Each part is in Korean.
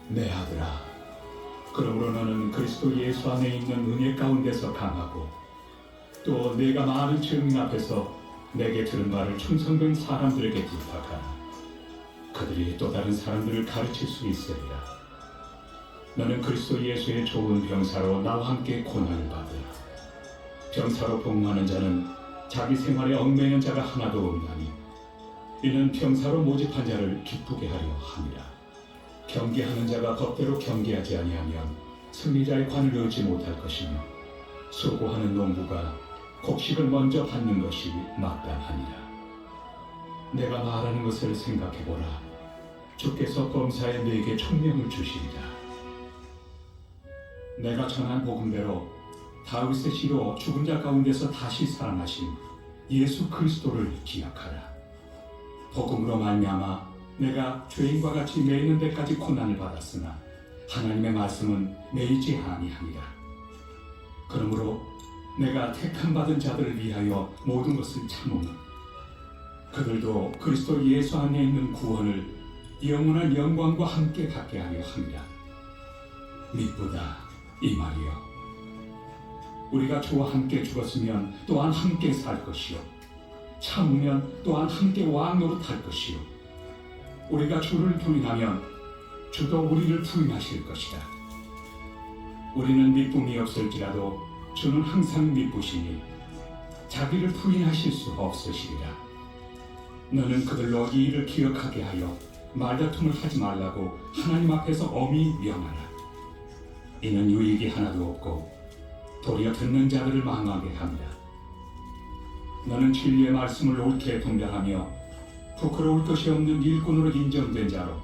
내 아들아, 그러므로 너는 그리스도 예수 안에 있는 은혜 가운데서 강하고 또 내가 많은 증인 앞에서 내게 들은 말을 충성된 사람들에게 부탁하라. 그들이 또 다른 사람들을 가르칠 수 있으리라. 너는 그리스도 예수의 좋은 병사로 나와 함께 고난을 받으라. 병사로 복무하는 자는 자기 생활에 얽매이는 자가 하나도 없나니 이는 병사로 모집한 자를 기쁘게 하려 함이라. 경계하는 자가 법대로 경계하지 아니하면 승리자의 관을 얻지 못할 것이며 수고하는 농부가 곡식을 먼저 받는 것이 마땅하니라. 내가 말하는 것을 생각해보라. 주께서 범사에 네게 총명을 주시리라. 내가 전한 복음대로 다윗의 씨로 죽은 자 가운데서 다시 살아나신 예수 그리스도를 기억하라. 복음으로 말미암아 내가 죄인과 같이 매이는 데까지 고난을 받았으나 하나님의 말씀은 매이지 아니하니라. 그러므로 내가 택함 받은 자들을 위하여 모든 것을 참으며 그들도 그리스도 예수 안에 있는 구원을 영원한 영광과 함께 갖게 하려 합니다. 미쁘다 이 말이요. 우리가 주와 함께 죽었으면 또한 함께 살 것이요, 참으면 또한 함께 왕 노릇할 것이요, 우리가 주를 부인하면 주도 우리를 부인하실 것이다. 우리는 미쁨이 없을지라도 주는 항상 미쁘시니 자기를 부인하실 수 없으시리라. 너는 그들로 이 일을 기억하게 하여 말다툼을 하지 말라고 하나님 앞에서 엄히 명하라. 이는 유익이 하나도 없고 도리어 듣는 자들을 망하게 합니다. 너는 진리의 말씀을 옳게 분별하며 부끄러울 것이 없는 일꾼으로 인정된 자로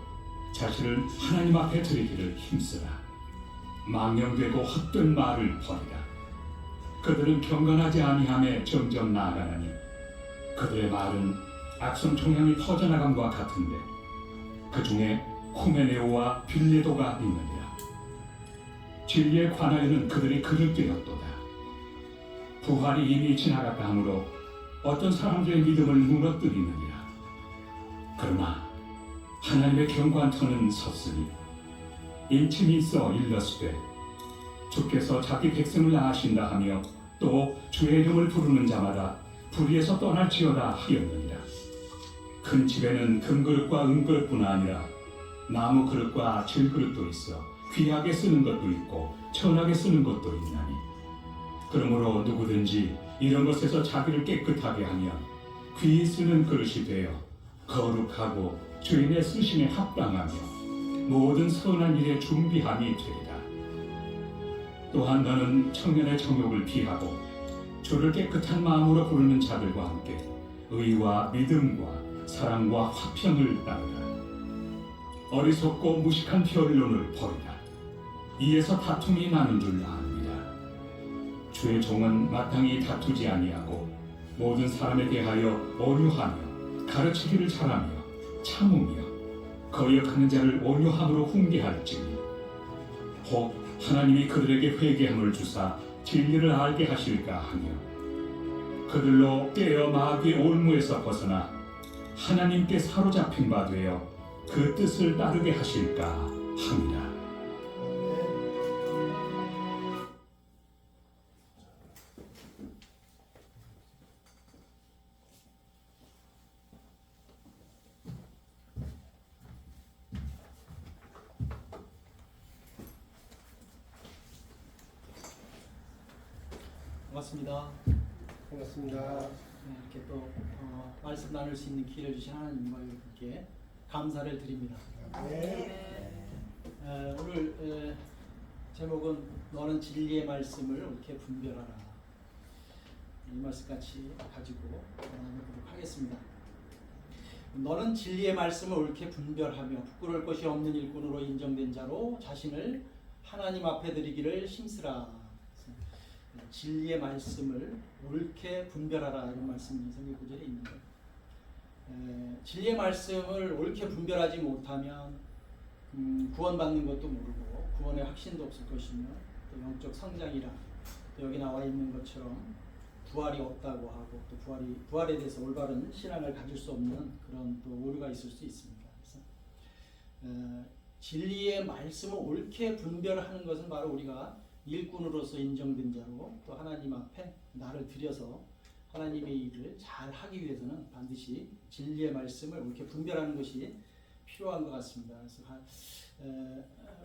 자신을 하나님 앞에 드리기를 힘쓰라. 망령되고 헛된 말을 버리라. 그들은 경건하지 아니하며 점점 나아가나니 그들의 말은 악성 종양이 퍼져나감과 같은데 그 중에 후메네오와 빌레도가 있느니라. 진리에 관하여는 그들이 그를 떼었도다. 부활이 이미 지나갔다 하므로 어떤 사람들의 믿음을 무너뜨리느니라. 그러나 하나님의 견고한 터는 섰으니 인침이 있어 일렀으되 주께서 자기 백성을 낳으신다 하며 또 주의 이름을 부르는 자마다 불의에서 떠날지어다 하였느니라. 큰 집에는 금그릇과 은그릇뿐 아니라 나무 그릇과 질그릇도 있어 귀하게 쓰는 것도 있고 천하게 쓰는 것도 있나니 그러므로 누구든지 이런 것에서 자기를 깨끗하게 하면 귀히 쓰는 그릇이 되어 거룩하고 주인의 쓰심에 합당하며 모든 선한 일에 준비함이 되리라. 또한 너는 청년의 정욕을 피하고 주를 깨끗한 마음으로 부르는 자들과 함께 의와 믿음과 사랑과 화평을 따르라. 어리석고 무식한 변론을 버리라. 이에서 다툼이 나는 줄 압니다. 주의 종은 마땅히 다투지 아니하고 모든 사람에 대하여 온유하며 가르치기를 잘하며 참으며 거역하는 자를 온유함으로 훈계할지니 혹 하나님이 그들에게 회개함을 주사 진리를 알게 하실까 하며 그들로 깨어 마귀의 올무에서 벗어나 하나님께 사로잡힌 바 되어 그 뜻을 따르게 하실까 합니다. 반갑습니다. 반갑습니다. 이렇게 또 말씀 나눌 수 있는 기회를 주신 하나님과 여러분께 감사를 드립니다. 네. 오늘 제목은 너는 진리의 말씀을 옳게 분별하라. 이 말씀 같이 가지고 나누도록 하겠습니다. 너는 진리의 말씀을 옳게 분별하며 부끄러울 것이 없는 일꾼으로 인정된 자로 자신을 하나님 앞에 드리기를 힘쓰라. 진리의 말씀을 옳게 분별하라 이런 말씀이 성경 구절에 있는데 진리의 말씀을 옳게 분별하지 못하면 구원받는 것도 모르고 구원의 확신도 없을 것이며 또 영적 성장이라 또 여기 나와 있는 것처럼 부활이 없다고 하고 또 부활에 대해서 올바른 신앙을 가질 수 없는 그런 또 오류가 있을 수 있습니다. 그래서 진리의 말씀을 옳게 분별하는 것은 바로 우리가 일꾼으로서 인정된 자로 또 하나님 앞에 나를 들여서 하나님의 일을 잘 하기 위해서는 반드시 진리의 말씀을 옳게 분별하는 것이 필요한 것 같습니다. 그래서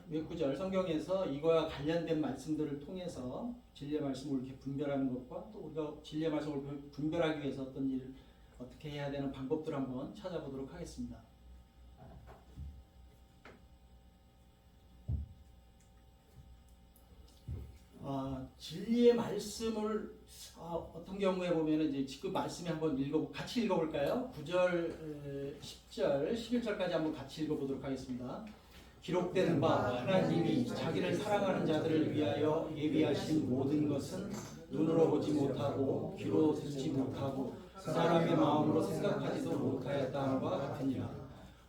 몇 구절 성경에서 이거와 관련된 말씀들을 통해서 진리의 말씀을 옳게 분별하는 것과 또 우리가 진리의 말씀을 옳게 분별하기 위해서 어떤 일 어떻게 해야 되는 방법들을 한번 찾아보도록 하겠습니다. 진리의 말씀을 어떤 경우에 보면 이제 지금 말씀에 한번 같이 읽어볼까요? 9절, 10절, 11절까지 한번 같이 읽어보도록 하겠습니다. 기록된 바 하나님이 자기를 사랑하는 자들을 위하여 예비하신 모든 것은 눈으로 보지 못하고 귀로 듣지 못하고 사람의 마음으로 생각하지도 못하였다와 같으니라.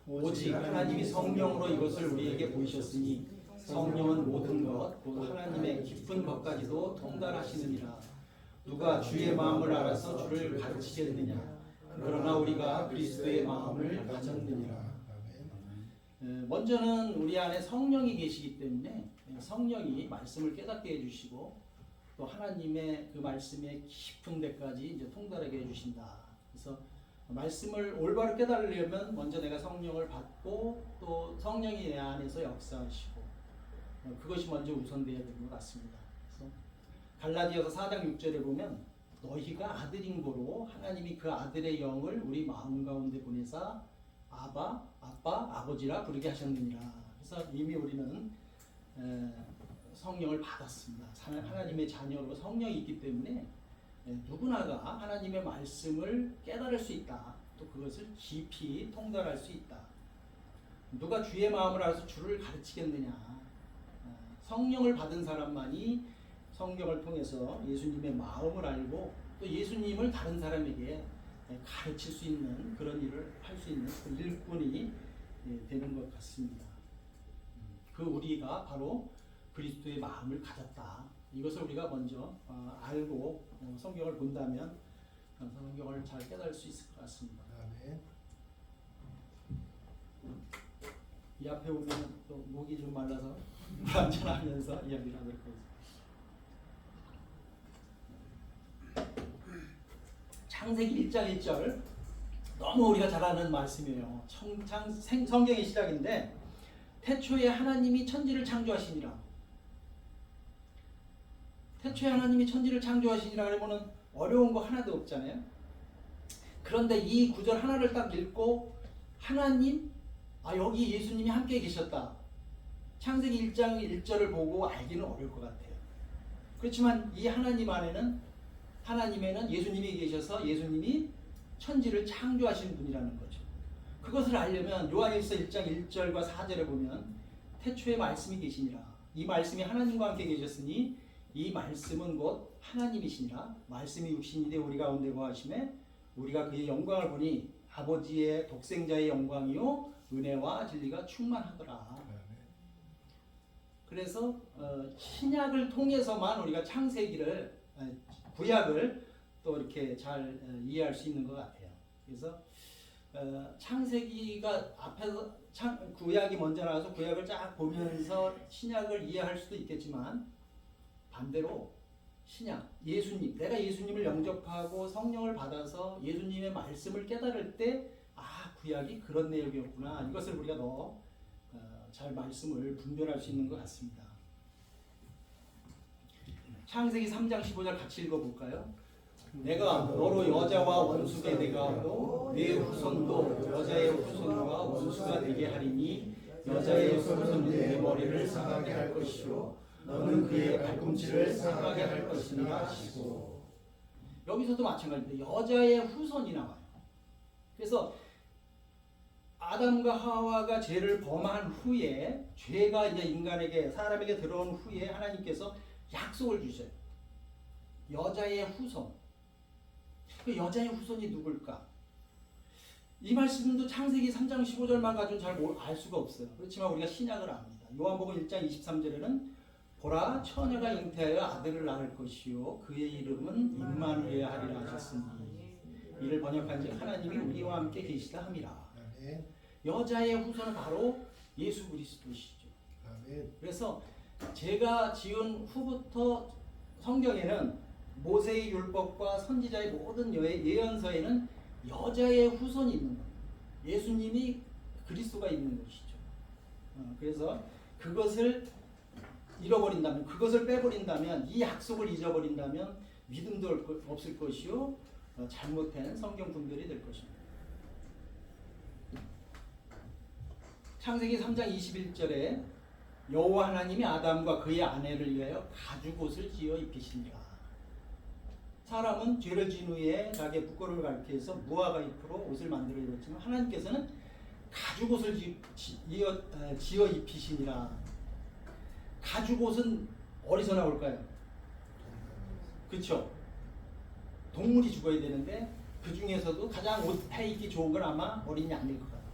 오직 하나님이 성령으로 이것을 우리에게 보이셨으니 성령은 모든 것, 곧 하나님의 깊은 것까지도 통달하시느니라. 누가 주의 마음을 알아서 주를 가르치겠느냐? 그러나 우리가 그리스도의 마음을 가졌느니라. 먼저는 우리 안에 성령이 계시기 때문에 성령이 말씀을 깨닫게 해주시고 또 하나님의 그 말씀의 깊은 데까지 이제 통달하게 해주신다. 그래서 말씀을 올바로 깨달으려면 먼저 내가 성령을 받고 또 성령이 내 안에서 역사하시고 그것이 먼저 우선되어야 되는 것 같습니다. 그래서 갈라디아서 4장 6절에 보면 너희가 아들인 고로 하나님이 그 아들의 영을 우리 마음 가운데 보내사 아빠, 아버지라 부르게 하셨느니라. 그래서 이미 우리는 성령을 받았습니다. 하나님의 자녀로 성령이 있기 때문에 누구나가 하나님의 말씀을 깨달을 수 있다. 또 그것을 깊이 통달할 수 있다. 누가 주의 마음을 알아서 주를 가르치겠느냐. 성령을 받은 사람만이 성경을 통해서 예수님의 마음을 알고 또 예수님을 다른 사람에게 가르칠 수 있는 그런 일을 할 수 있는 그 일꾼이 되는 것 같습니다. 그 우리가 바로 그리스도의 마음을 가졌다. 이것을 우리가 먼저 알고 성경을 본다면 성경을 잘 깨달을 수 있을 것 같습니다. 아멘. 이 앞에 오면 또 목이 좀 말라서 물 한잔 하면서 이야기를 하도록 하겠습니다. 창세기 1장 1절 너무 우리가 잘 아는 말씀이에요. 성경의 시작인데 태초에 하나님이 천지를 창조하시니라. 태초에 하나님이 천지를 창조하시니라 그러면은 어려운 거 하나도 없잖아요. 그런데 이 구절 하나를 딱 읽고 하나님, 여기 예수님이 함께 계셨다. 창세기 1장 1절을 보고 알기는 어려울 것 같아요. 그렇지만 이 하나님에는 예수님이 계셔서 예수님이 천지를 창조하신 분이라는 거죠. 그것을 알려면 요한일서 1장 1절과 4절에 보면 태초에 말씀이 계시니라. 이 말씀이 하나님과 함께 계셨으니 이 말씀은 곧 하나님이시니라. 말씀이 육신이 되어 우리 가운데 거하심에 우리가 그의 영광을 보니 아버지의 독생자의 영광이요 은혜와 진리가 충만하더라. 그래서 신약을 통해서만 우리가 구약을 또 이렇게 잘 이해할 수 있는 것 같아요. 그래서 창세기가 앞에서 구약이 먼저 나와서 구약을 쫙 보면서 신약을 이해할 수도 있겠지만 반대로 신약, 예수님, 내가 예수님을 영접하고 성령을 받아서 예수님의 말씀을 깨달을 때 구약이 그런 내용이었구나. 이것을 우리가 더 잘 말씀을 분별할 수 있는 것 같습니다. 창세기 3장 15절 같이 읽어볼까요? 내가 너로 여자와 원수가 되게 하고 내 후손도 여자의 후손과 원수가 되게 하리니 여자의 후손은 내 머리를 상하게 할 것이요 너는 그의 발꿈치를 상하게 할 것이니라 하시고. 여기서도 마찬가지입니다. 여자의 후손이 나와요. 그래서 아담과 하와가 죄를 범한 후에 죄가 이제 인간에게 사람에게 들어온 후에 하나님께서 약속을 주셔요. 여자의 후손. 그 여자의 후손이 누굴까? 이 말씀도 창세기 3장 15절만 가지고는 잘 알 수가 없어요. 그렇지만 우리가 신약을 압니다. 요한복음 1장 23절에는 보라 처녀가 잉태하여 아들을 낳을 것이요 그의 이름은 임마누엘 하리라 하셨으니 이를 번역한즉 하나님이 우리와 함께 계시다 함이라. 아멘. 여자의 후손은 바로 예수 그리스도시죠. 아멘. 그래서 제가 지은 후부터 성경에는 모세의 율법과 선지자의 모든 예언서에는 여자의 후손이 있는 거예요. 예수님이 그리스도가 있는 것이죠. 그래서 그것을 잃어버린다면, 그것을 빼버린다면, 이 약속을 잊어버린다면 믿음도 없을 것이요 잘못된 성경 분별이 될 것입니다. 창세기 3장 21절에 여호와 하나님이 아담과 그의 아내를 위하여 가죽옷을 지어 입히시니라. 사람은 죄를 지은 후에 자기의 부끄러움을 가리기 위해서 무화과 잎으로 옷을 만들어 입었지만 하나님께서는 가죽옷을 지어 입히시니라. 가죽옷은 어디서 나올까요? 그렇죠. 동물이 죽어야 되는데 그 중에서도 가장 옷 해입기 좋은 건 아마 어린 양일 것 같아요.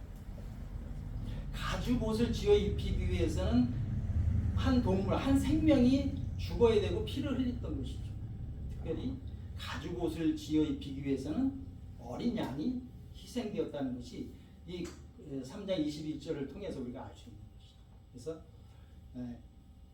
가죽옷을 지어 입히기 위해서는 한 동물, 한 생명이 죽어야 되고 피를 흘렸던 것이죠. 특별히 가죽옷을 지어 입히기 위해서는 어린 양이 희생되었다는 것이 이 3장 22절을 통해서 우리가 알 수 있는 것이죠. 그래서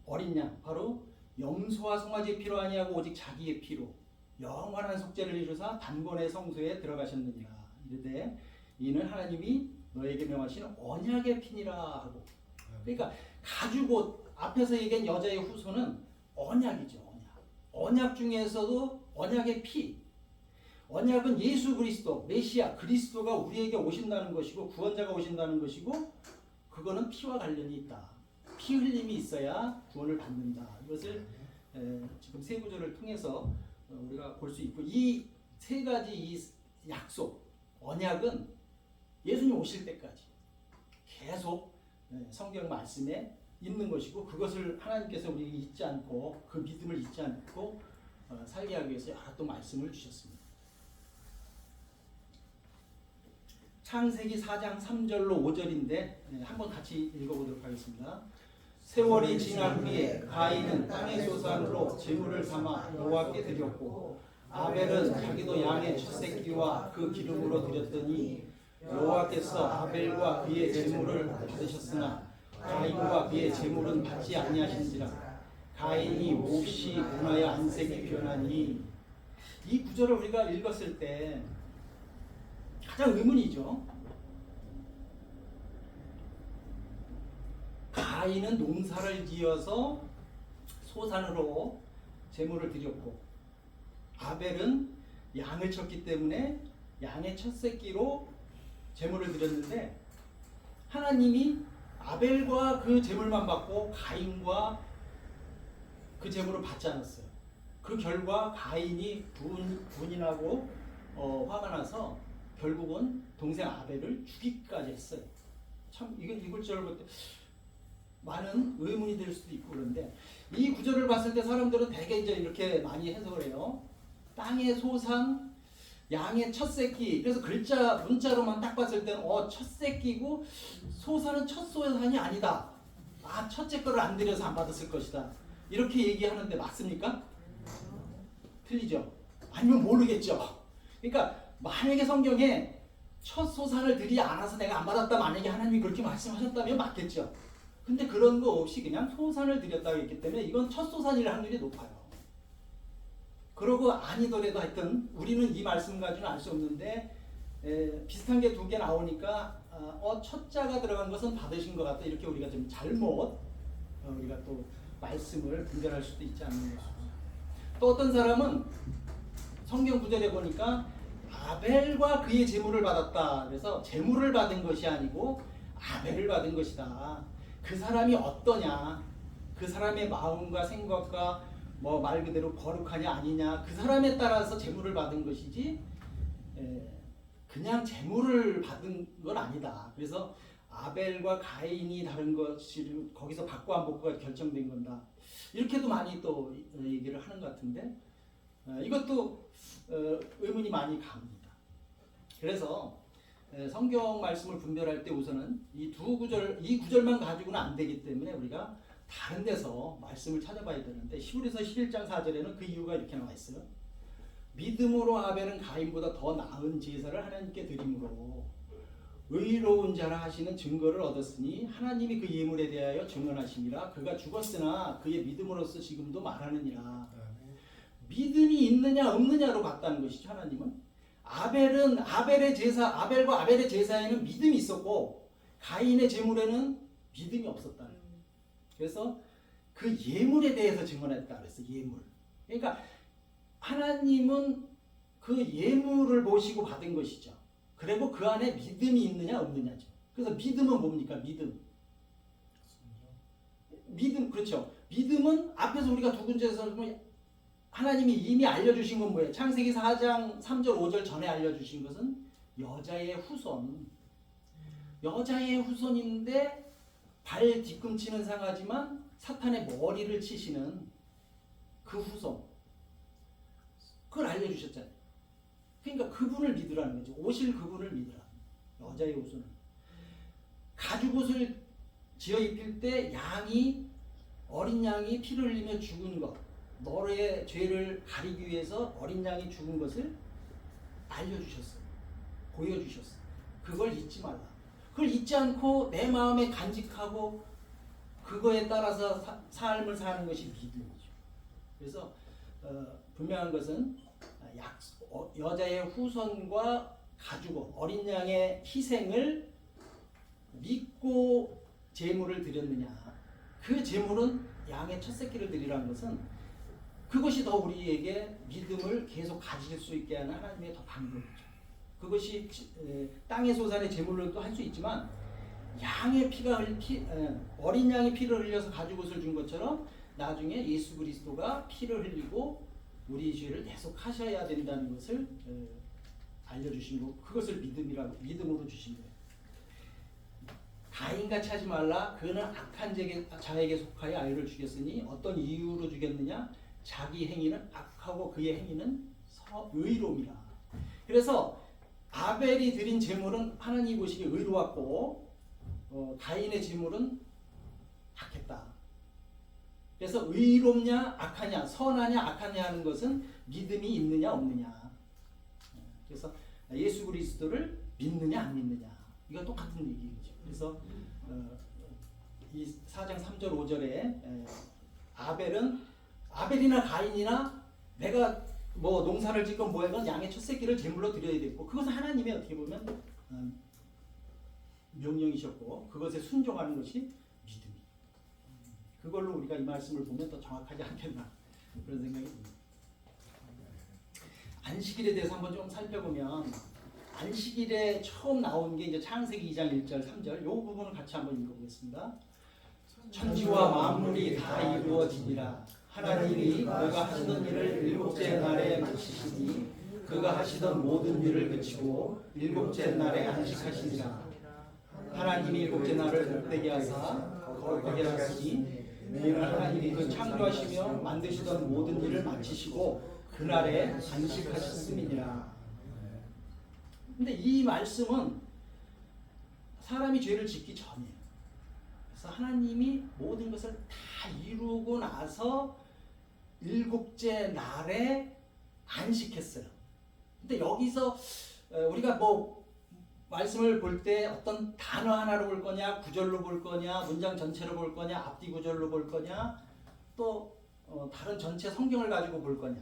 어린 양, 바로 염소와 송아지의 피로 아니하고 오직 자기의 피로 영원한 속죄를 이루사 단번에 성소에 들어가셨느니라. 이르되 이는 하나님이 너에게 명하신 언약의 피니라 하고. 그러니까 가죽옷 앞에서 얘기한 여자의 후손은 언약이죠. 언약 중에서도 언약의 피. 언약은 예수 그리스도, 메시아 그리스도가 우리에게 오신다는 것이고 구원자가 오신다는 것이고 그거는 피와 관련이 있다. 피 흘림이 있어야 구원을 받는다. 이것을 지금 세 구절을 통해서 우리가 볼 수 있고, 이 세 가지 이 약속, 언약은 예수님 오실 때까지 계속 성경 말씀에 있는 것이고, 그것을 하나님께서 우리에게 잊지 않고 그 믿음을 잊지 않고 살게 하기 위해서 여러 또 말씀을 주셨습니다. 창세기 4장 3절로 5절인데 한번 같이 읽어보도록 하겠습니다. 세월이 지난 후에 가인은 땅의 소산으로 제물을 삼아 여호와께 드렸고 아벨은 자기도 양의 첫 새끼와 그 기름으로 드렸더니 여호와께서 아벨과 그의 제물을 받으셨으나 가인과 그의 제물은 받지 아니하신지라. 가인이 몹시 분하여 안색이 변하니. 이 구절을 우리가 읽었을 때 가장 의문이죠. 가인은 농사를 지어서 소산으로 제물을 드렸고 아벨은 양을 쳤기 때문에 양의 첫 새끼로 제물을 드렸는데 하나님이 아벨과 그 제물만 받고 가인과 그 제물을 받지 않았어요. 그 결과 가인이 분이 나고 화가 나서 결국은 동생 아벨을 죽이기까지 했어요. 참 이걸 읽을 줄 알고 많은 의문이 될 수도 있고. 그런데 이 구절을 봤을 때 사람들은 대개 이제 이렇게 많이 해석을 해요. 땅의 소산, 양의 첫 새끼. 그래서 글자 문자로만 딱 봤을 때는 첫 새끼고 소산은 첫 소산이 아니다. 첫째 거를 안 드려서 안 받았을 것이다. 이렇게 얘기하는데 맞습니까? 틀리죠. 아니면 모르겠죠. 그러니까 만약에 성경에 첫 소산을 드리지 않아서 내가 안 받았다, 만약에 하나님이 그렇게 말씀하셨다면 맞겠죠. 근데 그런 거 없이 그냥 소산을 드렸다고 했기 때문에 이건 첫 소산일 확률이 높아요. 그러고 아니더라도 하여튼 우리는 이 말씀 가지고는 알 수 없는데 비슷한 게 두 개 나오니까 첫자가 들어간 것은 받으신 것 같다. 이렇게 우리가 좀 잘못 우리가 또 말씀을 분별할 수도 있지 않는 것입니다. 또 어떤 사람은 성경 구절에 보니까 아벨과 그의 제물을 받았다. 그래서 제물을 받은 것이 아니고 아벨을 받은 것이다. 그 사람이 어떠냐, 그 사람의 마음과 생각과 말 그대로 거룩하냐 아니냐, 그 사람에 따라서 제물을 받은 것이지 그냥 제물을 받은 건 아니다. 그래서 아벨과 가인이 다른 것이 거기서 받고 안 받고가 결정된 건다. 이렇게도 많이 또 얘기를 하는 것 같은데 이것도 의문이 많이 갑니다. 그래서 성경 말씀을 분별할 때 우선은 이 구절만 가지고는 안 되기 때문에 우리가 다른 데서 말씀을 찾아봐야 되는데 히브리서 11장 4절에는 그 이유가 이렇게 나와 있어요. 믿음으로 아벨은 가인보다 더 나은 제사를 하나님께 드림으로 의로운 자라 하시는 증거를 얻었으니 하나님이 그 예물에 대하여 증언하시니라. 그가 죽었으나 그의 믿음으로써 지금도 말하느니라. 믿음이 있느냐 없느냐로 봤다는 것이죠. 하나님은 아벨과 아벨의 제사에는 믿음이 있었고 가인의 제물에는 믿음이 없었다는 거예요. 그래서 그 예물에 대해서 증언했다 그랬어요. 예물. 그러니까 하나님은 그 예물을 모시고 받은 것이죠. 그리고 그 안에 믿음이 있느냐 없느냐죠. 그래서 믿음은 뭡니까? 믿음 그렇죠. 믿음은 앞에서 우리가 두 군데에서 하나님이 이미 알려주신 건 뭐예요? 창세기 4장 3절 5절 전에 알려주신 것은 여자의 후손. 여자의 후손인데 발 뒤꿈치는 상하지만 사탄의 머리를 치시는 그 후손. 그걸 알려주셨잖아요. 그러니까 그분을 믿으라는 거죠. 오실 그분을 믿으라. 여자의 후손을. 가죽옷을 지어 입힐 때 어린 양이 피를 흘리며 죽은 것, 너의 죄를 가리기 위해서 어린 양이 죽은 것을 알려주셨어요. 보여주셨어요. 그걸 잊지 말라. 그걸 잊지 않고 내 마음에 간직하고 그거에 따라서 삶을 사는 것이 믿음이죠. 그래서 분명한 것은 여자의 후손과 가죽옷, 어린 양의 희생을 믿고 제물을 드렸느냐. 그 제물은 양의 첫 새끼를 드리라는 것은 그것이 더 우리에게 믿음을 계속 가질 수 있게 하는 하나님의 더 방법이죠. 그것이 땅의 소산의 제물로도 할 수 있지만 어린 양의 피를 흘려서 가죽옷을 준 것처럼 나중에 예수 그리스도가 피를 흘리고 우리 죄를 계속 하셔야 된다는 것을 알려주신 거, 그것을 믿음으로 주신 거예요. 가인같이 하지 말라. 그는 악한 자에게 속하여 아이를 죽였으니 어떤 이유로 죽였느냐? 자기 행위는 악하고 그의 행위는 의로움이라. 그래서 아벨이 드린 제물은 하나님 보시기에 의로웠고 가인의 제물은 악했다. 그래서 의롭냐 악하냐, 선하냐 악하냐 하는 것은 믿음이 있느냐 없느냐. 그래서 예수 그리스도를 믿느냐 안 믿느냐, 이거 똑같은 얘기죠. 그래서 이 4장 3절 5절에 아벨이나 가인이나 내가 뭐 농사를 짓건 뭐하건 양의 첫 새끼를 제물로 드려야 되고, 그것은 하나님의 어떻게 보면 명령이셨고 그것에 순종하는 것이 믿음이. 그걸로 우리가 이 말씀을 보면 더 정확하지 않겠나 그런 생각이 듭니다. 안식일에 대해서 한번 좀 살펴보면, 안식일에 처음 나온 게 이제 창세기 2장 1절 3절, 이 부분을 같이 한번 읽어보겠습니다. 천지와 만물이 다 이루어지니라. 하나님이 그가 하시던 일을 일곱째 날에 마치시니 그가 하시던 모든 일을 그치고 일곱째 날에 안식하시니라. 하나님이 일곱째 날을 복되게 하사 거룩하게 하시니 이는 하나님이 그 창조하시며 만드시던 모든 일을 마치시고 그날에 안식하셨음이니라. 근데 이 말씀은 사람이 죄를 짓기 전이에요. 그래서 하나님이 모든 것을 다 이루고 나서 일곱째 날에 안식했어요. 근데 여기서 우리가 뭐 말씀을 볼 때 어떤 단어 하나로 볼 거냐, 구절로 볼 거냐, 문장 전체로 볼 거냐, 앞뒤 구절로 볼 거냐, 또 다른 전체 성경을 가지고 볼 거냐.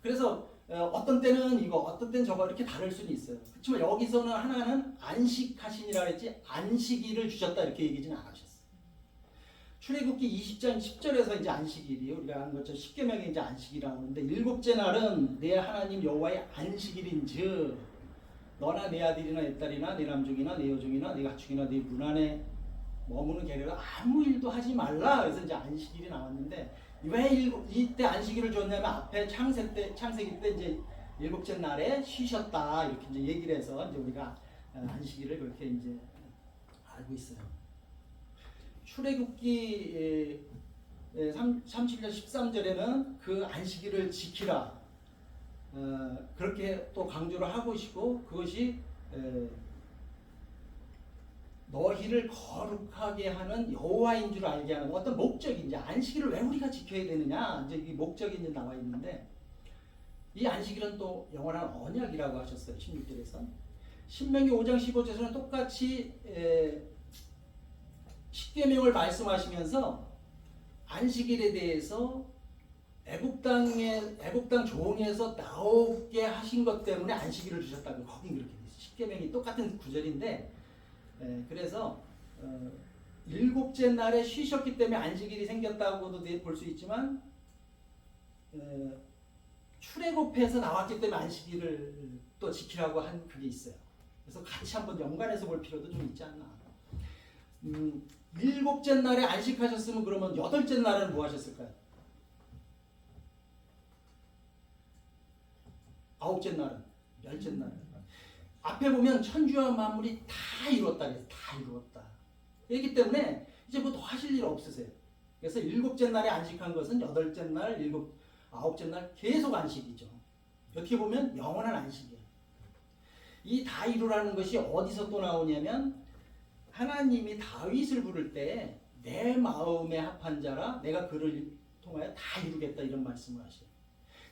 그래서 어떤 때는 이거, 어떤 때는 저거 이렇게 다를 수는 있어요. 그렇지만 여기서는 하나는 안식하시니라 그랬지 안식일을 주셨다 이렇게 얘기지는 않으셨어요. 출애굽기 20장 10절에서 이제 안식일이 우리가 아는 것처럼 십계명에 이제 안식이라고 하는데, 일곱째 날은 내 하나님 여호와의 안식일인즉 너나 내 아들이나 내 딸이나 내 남종이나 내 여종이나 내 가축이나 내 문 안에 머무는 개를 아무 일도 하지 말라. 그래서 이제 안식일이 나왔는데, 왜 이때 안식일을 줬냐면 앞에 창세기 때 이제 일곱째 날에 쉬셨다 이렇게 이제 얘기를 해서 이제 우리가 안식일을 그렇게 이제 알고 있어요. 출애굽기 37절 13절에는 그 안식일을 지키라 그렇게 또 강조를 하고 있고, 그것이 너희를 거룩하게 하는 여호와인 줄 알게 하는 어떤 목적이 이제 안식일을 왜 우리가 지켜야 되느냐 이제 이 목적이 이제 나와 있는데 이 안식일은 또 영원한 언약이라고 하셨어요. 16절에서 신명기 5장 15절에서는 똑같이 십계명을 말씀하시면서 안식일에 대해서 애굽 땅 종에서 나오게 하신 것 때문에 안식일을 주셨다고 거기 그렇게 돼 있어요. 십계명이 똑같은 구절인데 그래서 일곱째 날에 쉬셨기 때문에 안식일이 생겼다고도 볼 수 있지만 출애굽해서 나왔기 때문에 안식일을 또 지키라고 한 그게 있어요. 그래서 같이 한번 연관해서 볼 필요도 좀 있지 않나. 일곱째 날에 안식하셨으면 그러면 여덟째 날은 뭐 하셨을까요? 아홉째 날은, 열째 날은. 앞에 보면 천주와 만물이 다 이루었다 그래서 다 이루었다. 그렇기 때문에 이제 뭐 더 하실 일 없으세요. 그래서 일곱째 날에 안식한 것은 여덟째 날, 아홉째 날 계속 안식이죠. 어떻게 보면 영원한 안식이에요. 이 다 이루라는 것이 어디서 또 나오냐면 하나님이 다윗을 부를 때 내 마음에 합한 자라 내가 그를 통하여 다 이루겠다 이런 말씀을 하셔요.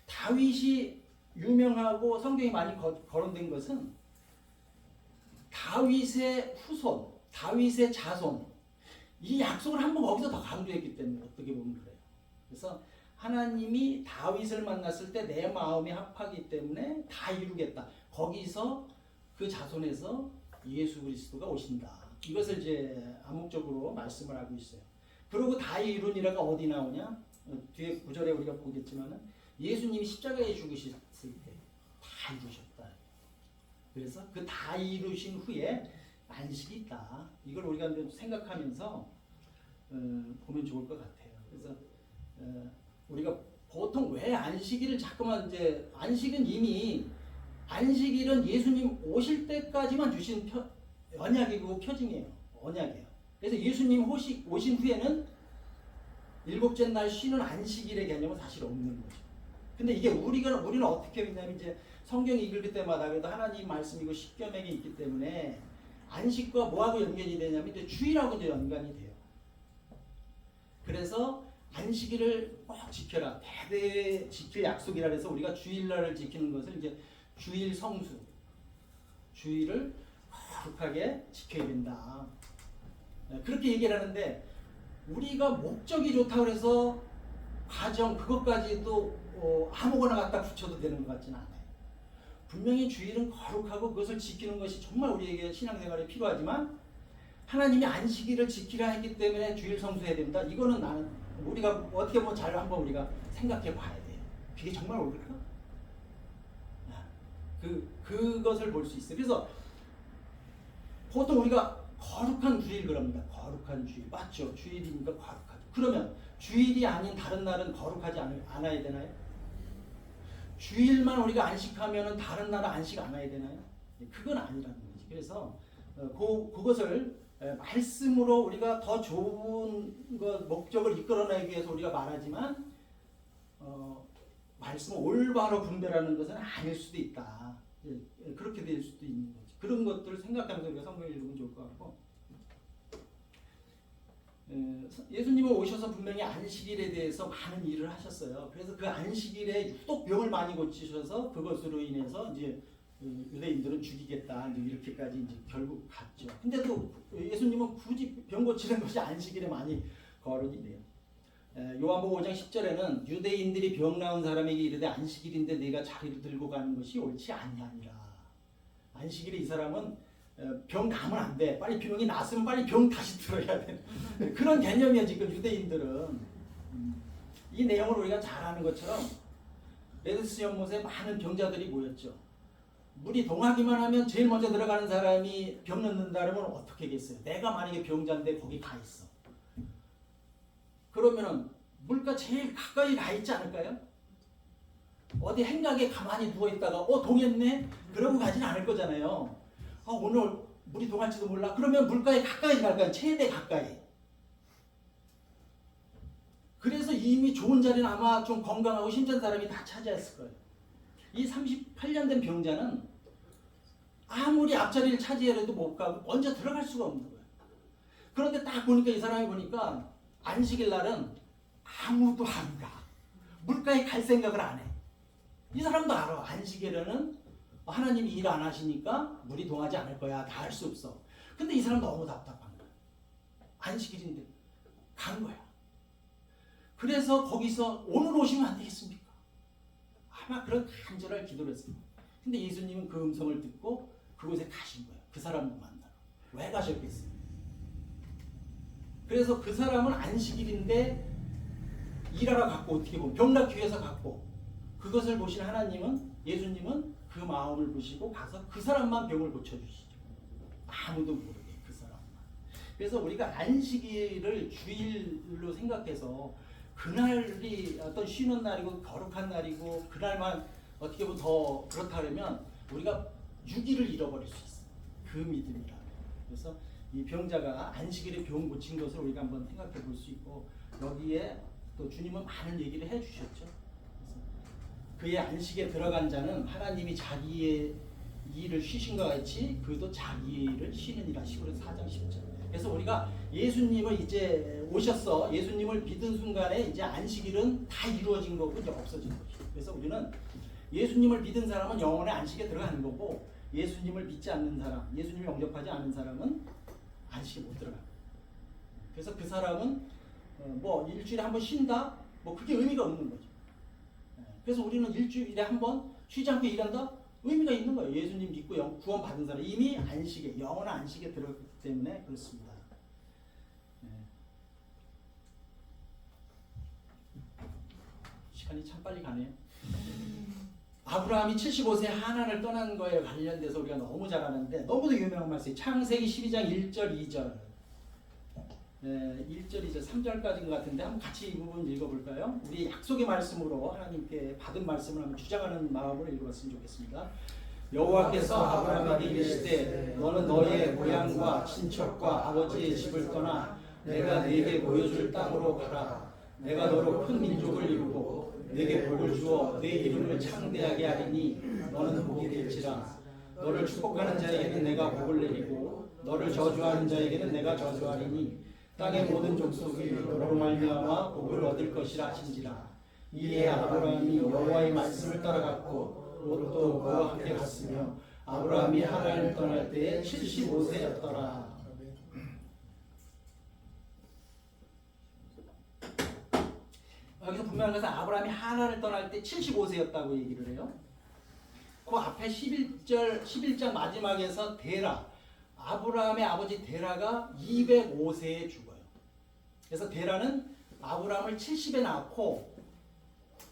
다윗이 유명하고 성경에 많이 거론된 것은 다윗의 후손, 다윗의 자손 이 약속을 한번 거기서 더 강조했기 때문에 어떻게 보면 그래요. 그래서 하나님이 다윗을 만났을 때 내 마음에 합하기 때문에 다 이루겠다. 거기서 그 자손에서 예수 그리스도가 오신다. 이것을 이제 암묵적으로 말씀을 하고 있어요. 그리고 다 이룬이라가 어디 나오냐? 뒤에 구절에 우리가 보겠지만은 예수님이 십자가에 죽으셨을 때 다 이루셨다. 그래서 그 다 이루신 후에 안식이 있다. 이걸 우리가 생각하면서 보면 좋을 것 같아요. 그래서 우리가 보통 왜 안식일을 자꾸만 이제 안식일은 예수님 오실 때까지만 주신 언약이고 표징이에요. 언약이에요. 그래서 예수님 오신 후에는 일곱째 날 쉬는 안식일의 개념은 사실 없는 거죠. 근데 이게 우리는 어떻게 했냐면 이제 성경 읽을 때마다 그래도 하나님 말씀이고 십계명이 있기 때문에 안식과 뭐하고 연결이 되냐면 이제 주일하고 이제 연관이 돼요. 그래서 안식일을 꼭 지켜라. 대대 지킬 약속이라 해서 우리가 주일날을 지키는 것을 이제 주일 성수, 주일을 거룩하게 지켜야 된다. 그렇게 얘기를 하는데 우리가 목적이 좋다고 해서 과정 그것까지도 아무거나 갖다 붙여도 되는 것 같지는 않아요. 분명히 주일은 거룩하고 그것을 지키는 것이 정말 우리에게 신앙생활에 필요하지만 하나님이 안식일을 지키라 했기 때문에 주일 성수해야 된다. 이거는 나는 우리가 어떻게 보면 잘 한번 우리가 생각해 봐야 돼요. 그게 정말 옳을까? 그것을 볼 수 있어요. 그래서 보통 우리가 거룩한 주일 그럽니다. 거룩한 주일 맞죠? 주일이니까 거룩하죠. 그러면 주일이 아닌 다른 날은 거룩하지 않아야 되나요? 주일만 우리가 안식하면은 다른 날은 안식 안 해야 되나요? 그건 아니라는 거지. 그래서 그것을 말씀으로 우리가 더 좋은 목적을 이끌어내기 위해서 우리가 말하지만 말씀을 올바로 분별하는 것은 아닐 수도 있다. 그렇게 될 수도 있는 거지. 그런 것들을 생각하면서 우리가 성경을 읽으면 좋을 것 같고 예수님은 오셔서 분명히 안식일에 대해서 많은 일을 하셨어요. 그래서 그 안식일에 유독 병을 많이 고치셔서 그것으로 인해서 이제 유대인들은 죽이겠다 이렇게까지 이제 결국 갔죠. 근데도 예수님은 굳이 병 고치는 것이 안식일에 많이 거론이 돼요. 요한복음 5장 10절에는 유대인들이 병 나은 사람에게 이르되 안식일인데 네가 자리를 들고 가는 것이 옳지 아니하니라. 안식일에 이 사람은 병 나으면 안 돼. 빨리 병이 났으면 빨리 병 다시 들어야 돼. 그런 개념이야 지금 유대인들은. 이 내용을 우리가 잘 아는 것처럼 에베소 연못에 많은 병자들이 모였죠. 물이 동하기만 하면 제일 먼저 들어가는 사람이 병 넣는다면 어떻게겠어요? 내가 만약에 병자인데 거기 가 있어. 그러면은 물가 제일 가까이 가 있지 않을까요? 어디 행각에 가만히 누워 있다가 동했네? 그러고 가진 않을 거잖아요. 오늘 물이 동할지도 몰라. 그러면 물가에 가까이 갈 거야. 최대 가까이. 그래서 이미 좋은 자리는 아마 좀 건강하고 힘든 사람이 다 차지했을 거예요. 이 38년 된 병자는 아무리 앞자리를 차지해도 못 가고 먼저 들어갈 수가 없는 거예요. 그런데 딱 보니까 이 사람이 보니까 안식일 날은 아무도 안 가. 물가에 갈 생각을 안 해. 이 사람도 알아. 안식일에는 하나님이 일 안 하시니까 물이 동하지 않을 거야. 다 할 수 없어. 근데 이 사람 너무 답답한 거야. 안식일인데 간 거야. 그래서 거기서 오늘 오시면 안 되겠습니까? 아마 그런 간절한 기도를 했어요. 근데 예수님은 그 음성을 듣고 그곳에 가신 거예요. 그 사람을 만나러. 왜 가셨겠어요? 그래서 그 사람은 안식일인데 일하러 갔고, 어떻게 보면 병낫기 위해서 갔고, 그것을 보신 하나님은, 예수님은 그 마음을 보시고 가서 그 사람만 병을 고쳐주시죠. 아무도 모르게 그 사람만. 그래서 우리가 안식일을 주일로 생각해서 그날이 어떤 쉬는 날이고 거룩한 날이고 그날만 어떻게 보면 더 그렇다 그러면 우리가 6일을 잃어버릴 수 있어요. 그 믿음이라. 그래서 이 병자가 안식일에 병 고친 것을 우리가 한번 생각해 볼 수 있고, 여기에 또 주님은 많은 얘기를 해주셨죠. 그래서 그의 안식에 들어간 자는 하나님이 자기의 일을 쉬신 것 같이 그도 자기의 일을 쉬느니라. 시그로 4장 10절. 그래서 우리가 예수님을 이제 오셨어. 예수님을 믿은 순간에 이제 안식일은 다 이루어진 거고 이제 없어진 거죠. 그래서 우리는 예수님을 믿은 사람은 영원의 안식에 들어가는 거고, 예수님을 믿지 않는 사람, 예수님을 영접하지 않은 사람은 안식에 못 들어가요. 그래서 그 사람은 뭐 일주일에 한 번 쉰다? 뭐 그게 의미가 없는 거죠. 그래서 우리는 일주일에 한 번 쉬지 않고 일한다? 의미가 있는 거예요. 예수님 믿고 구원 받은 사람 이미 안식에, 영원한 안식에 들어갔기 때문에 그렇습니다. 시간이 참 빨리 가네요. 아브라함이 75세 하나님을 떠난 거에 관련돼서 우리가 너무 잘 아는데 너무도 유명한 말씀이 창세기 12장 1절 2절 1절 2절 3절까지인 것 같은데 한번 같이 이 부분 읽어볼까요? 우리 약속의 말씀으로 하나님께 받은 말씀을 한번 주장하는 마음으로 읽어봤으면 좋겠습니다. 여호와께서 아브라함에게 이르시되 너는 너의 고향과 친척과 아버지의 집을 떠나 내가 네게 보여줄 땅으로 가라. 내가 너로 큰 민족을 이루고 내게 복을 주어 내 이름을 창대하게 하리니 너는 복이 될지라. 너를 축복하는 자에게는 내가 복을 내리고 너를 저주하는 자에게는 내가 저주하리니 땅의 모든 족속이 너로 말미암아 복을 얻을 것이라 하신지라. 이에 아브라함이 여호와의 말씀을 따라갔고 롯도 그와 함께 갔으며 아브라함이 하란을 떠날 때에 75세였더라. 여기서 분명한 것은 아브라함이 하란을 떠날 때 75세였다고 얘기를 해요. 그 앞에 11장 마지막에서 데라, 아브라함의 아버지 데라가 205세에 죽어요. 그래서 데라는 아브라함을 70에 낳고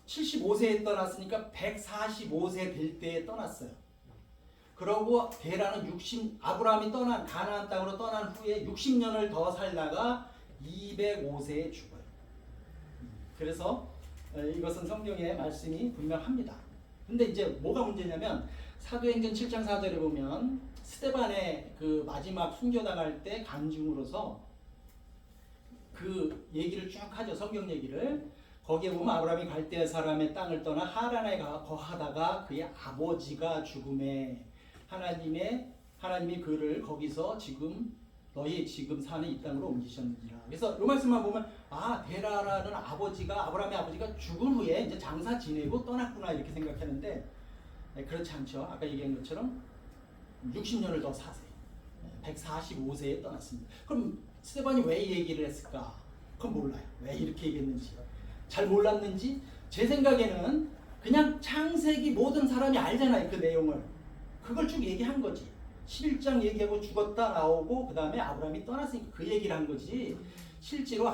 75세에 떠났으니까 145세 될 때에 떠났어요. 그러고 데라는 아브라함이 떠난 가나안 땅으로 떠난 후에 60년을 더 살다가 205세에 죽어요. 그래서 이것은 성경의 말씀이 분명합니다. 근데 이제 뭐가 문제냐면 사도행전 7장 4절에 보면 스데반의 그 마지막 순교당할 때 간증으로서 그 얘기를 쭉 하죠. 성경 얘기를. 거기에 보면 아브라함이 갈대아 사람의 땅을 떠나 하란에 거하다가 그의 아버지가 죽음에 하나님이 그를 거기서 너희 지금 사는 이 땅으로 옮기셨느니라. 그래서 이 말씀만 보면 데라라는 아브라함의 아버지가 죽은 후에 이제 장사 지내고 떠났구나 이렇게 생각하는데 그렇지 않죠. 아까 얘기한 것처럼 60년을 더 사세요. 145세에 떠났습니다. 그럼 스데반이 왜 이 얘기를 했을까? 그건 몰라요. 왜 이렇게 얘기했는지. 잘 몰랐는지 제 생각에는 그냥 창세기 모든 사람이 알잖아요. 그 내용을. 그걸 쭉 얘기한 거지. 11장 얘기하고 죽었다 나오고 그 다음에 아브라함이 떠났으니까 그 얘기를 한 거지. 실제로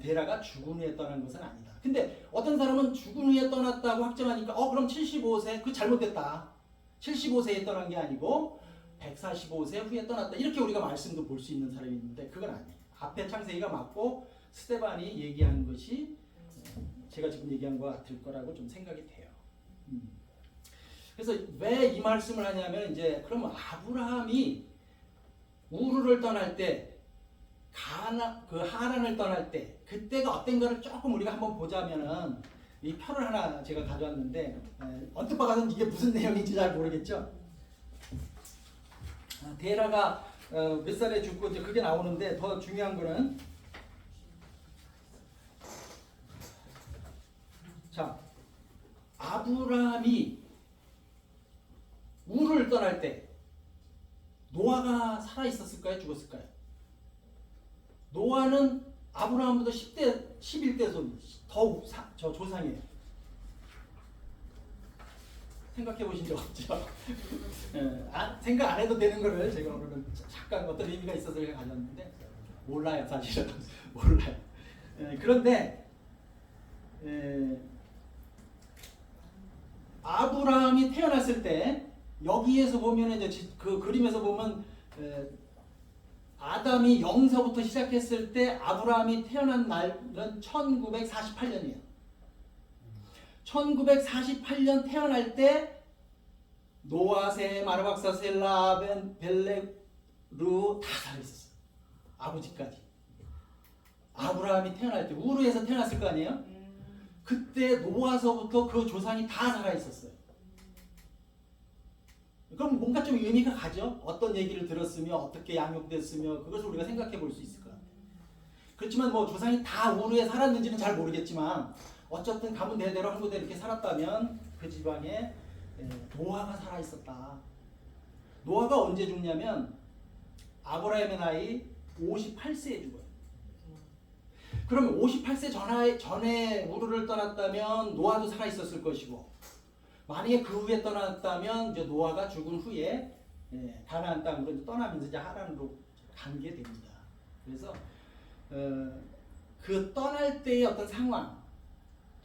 데라가 죽은 후에 떠난 것은 아니다. 근데 어떤 사람은 죽은 후에 떠났다고 확정하니까 그럼 75세 그 잘못됐다. 75세에 떠난 게 아니고 145세 후에 떠났다. 이렇게 우리가 말씀도 볼 수 있는 사람이 있는데 그건 아니에요. 앞에 창세기가 맞고 스데반이 얘기한 것이 제가 지금 얘기한 것 같을 거라고 좀 생각이 돼요. 그래서 왜 이 말씀을 하냐면 이제 그러면 아브라함이 우르를 떠날 때 하란을 떠날 때 그때가 어땠가를 조금 우리가 한번 보자면은 이 표를 하나 제가 가져왔는데 언뜻 봐서는 이게 무슨 내용인지 잘 모르겠죠. 데라가 몇 살에 죽고 이제 그게 나오는데 더 중요한 거는 자 아브라함이 우르를 떠날 때 노아가 살아 있었을까요? 죽었을까요? 노아는 아브라함보다 10대 11대 손 더 저 조상이에요. 생각해 보신 적 없죠? 생각 안 해도 되는 거를 제가 오늘은 잠깐 어떤 의미가 있어서 그냥 가졌는데 몰라요 사실은 몰라요. 그런데 아브라함이 태어났을 때 여기에서 보면 이제 그 그림에서 보면 아담이 영서부터 시작했을 때 아브라함이 태어난 날은 1948년이에요. 1948년 태어날 때 노아, 셈, 아르박사, 셀라, 벨레루 다 살아있었어요. 아버지까지. 아브라함이 태어날 때 우르에서 태어났을 거 아니에요? 그때 노아서부터 그 조상이 다 살아있었어요. 그럼 뭔가 좀 의미가 가죠? 어떤 얘기를 들었으며 어떻게 양육됐으며 그것을 우리가 생각해 볼 수 있을 것 같아요. 그렇지만 뭐 조상이 다 우르에 살았는지는 잘 모르겠지만 어쨌든 가문 대대로 한 부대 이렇게 살았다면 그 집안에 노아가 살아있었다. 노아가 언제 죽냐면 아브라함의 나이 58세에 죽어요. 그러면 58세 전에 우르를 떠났다면 노아도 살아있었을 것이고 만약에 그 후에 떠났다면 이제 노아가 죽은 후에 가나안 땅으로 떠나면서 이제 하란으로 가게 됩니다. 그래서 그 떠날 때의 어떤 상황,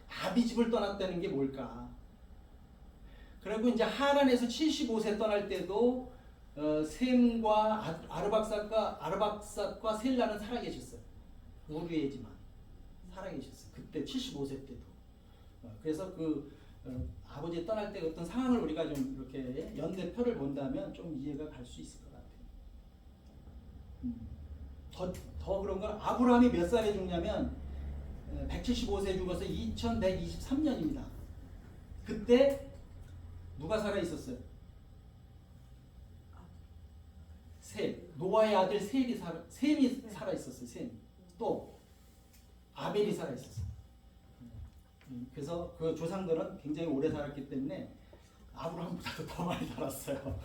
아비집을 떠났다는 게 뭘까? 그리고 이제 하란에서 75세 떠날 때도 셈과 아르박삿과 셀라는 살아계셨어요. 우르에지만 살아계셨어요. 그때 75세 때도. 그래서 그 아버지 떠날 때 어떤 상황을 우리가 좀 이렇게 연대표를 본다면 좀 이해가 갈 수 있을 것 같아요. 더 그런 건 아브라함이 몇 살에 죽냐면 175세에 죽어서 2123년입니다. 그때 누가 살아 있었어요? 셈. 노아의 아들 셈이 살아 있었어요. 셈. 또 아벨이 살아 있었어요. 그래서 그 조상들은 굉장히 오래 살았기 때문에 아브라함보다도 더 많이 살았어요.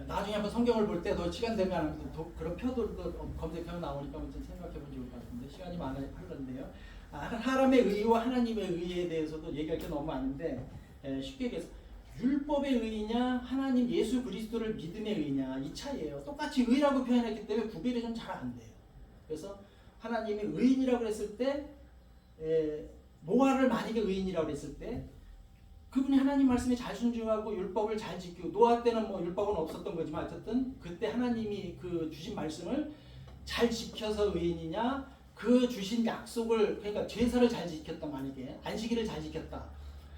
나중에 한번 성경을 볼 때 더 시간 되면 그런 표들도 검색하면 나오니까 좀 생각해보면 좋을 것 같은데 시간이 많이 흘렀는데요. 사람의 의와 하나님의 의에 대해서도 얘기할 게 너무 많은데 쉽게 얘기해서 율법의 의냐 하나님 예수 그리스도를 믿음의 의냐 이 차이예요. 똑같이 의라고 표현했기 때문에 구별이 좀 잘 안 돼요. 그래서 하나님이 의인이라고 했을 때 노아를 만약에 의인이라고 했을 때 그분이 하나님 말씀에 잘 순종하고 율법을 잘 지키고 노아 때는 뭐 율법은 없었던 거지만 어쨌든 그때 하나님이 그 주신 말씀을 잘 지켜서 의인이냐 그 주신 약속을 그러니까 제사를 잘 지켰다 만약에 안식일을 잘 지켰다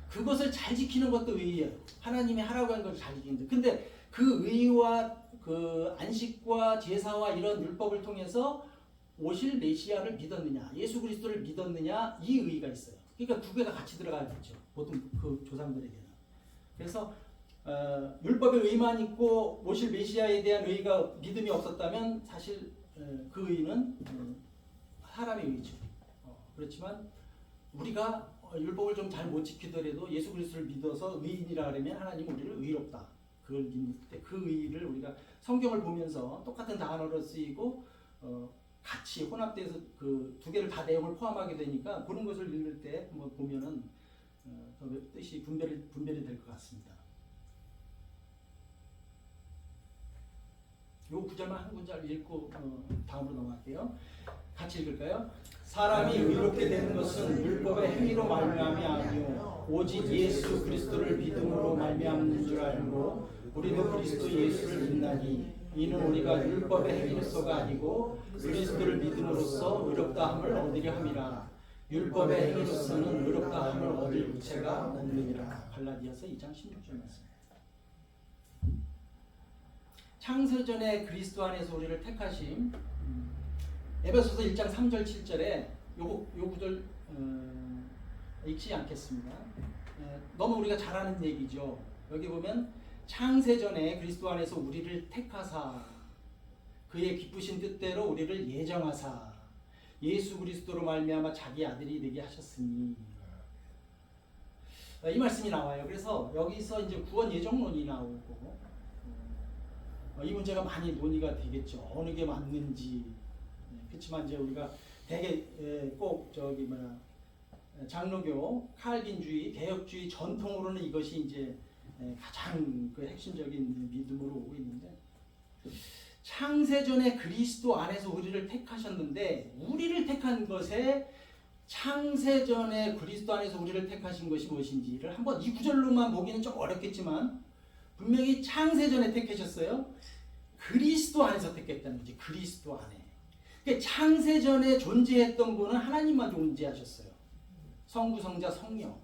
그것을 잘 지키는 것도 의예요. 하나님이 하라고 한 걸 잘 지키는데 근데 그 의와 그 안식과 제사와 이런 율법을 통해서 오실 메시아를 믿었느냐 예수 그리스도를 믿었느냐 이 의의가 있어요. 그러니까 두 개가 같이 들어가겠죠. 보통 그 조상들에게는. 그래서 율법의 의만 있고 오실 메시아에 대한 의의가 믿음이 없었다면 사실 그 의의는 사람의 의의죠. 그렇지만 우리가 율법을 좀 잘 못 지키더라도 예수 그리스도를 믿어서 의인이라 그러면 하나님은 우리를 의롭다. 그걸 믿을 때 그 의의를 우리가 성경을 보면서 똑같은 단어로 쓰이고 같이 혼합돼서 그 두 개를 다 내용을 포함하게 되니까 그런 것을 읽을 때 한번 보면은 그 뜻이 분별이 될 것 같습니다. 요 구절만 한 구절 읽고 다음으로 넘어갈게요. 같이 읽을까요? 사람이 의롭게 되는 것은 율법의 행위로 말미암이 아니요 오직 예수 그리스도를 믿음으로 말미암는 줄 알고 우리도 그리스도 예수를 믿나니 이는 우리가 율법의 행위로서가 아니고 그리스도를 믿음으로써 의롭다 함을 얻으려 함이라. 율법의 행위로서는 의롭다 함을 얻을 구체가 없느니라. 갈라디아서 2장 16절 말씀. 창세전에 그리스도 안에서 우리를 택하심. 에베소서 1장 3절 7절에 요 구절 읽지 않겠습니다. 너무 우리가 잘 아는 얘기죠. 여기 보면 창세전에 그리스도 안에서 우리를 택하사 그의 기쁘신 뜻대로 우리를 예정하사 예수 그리스도로 말미암아 자기 아들이 되게 하셨으니 이 말씀이 나와요. 그래서 여기서 이제 구원 예정론이 나오고 이 문제가 많이 논의가 되겠죠. 어느 게 맞는지. 그렇지만 이제 우리가 되게 꼭 저기 뭐야 장로교 칼빈주의 개혁주의 전통으로는 이것이 이제 가장 그 핵심적인 믿음으로 오고 있는데 창세전에 그리스도 안에서 우리를 택하셨는데 우리를 택한 것에 창세전에 그리스도 안에서 우리를 택하신 것이 무엇인지를 한번 이 구절로만 보기는 좀 어렵겠지만 분명히 창세전에 택하셨어요. 그리스도 안에서 택했다는 거지. 그리스도 안에. 그러니까 창세전에 존재했던 분은 하나님만 존재하셨어요. 성부, 성자, 성령.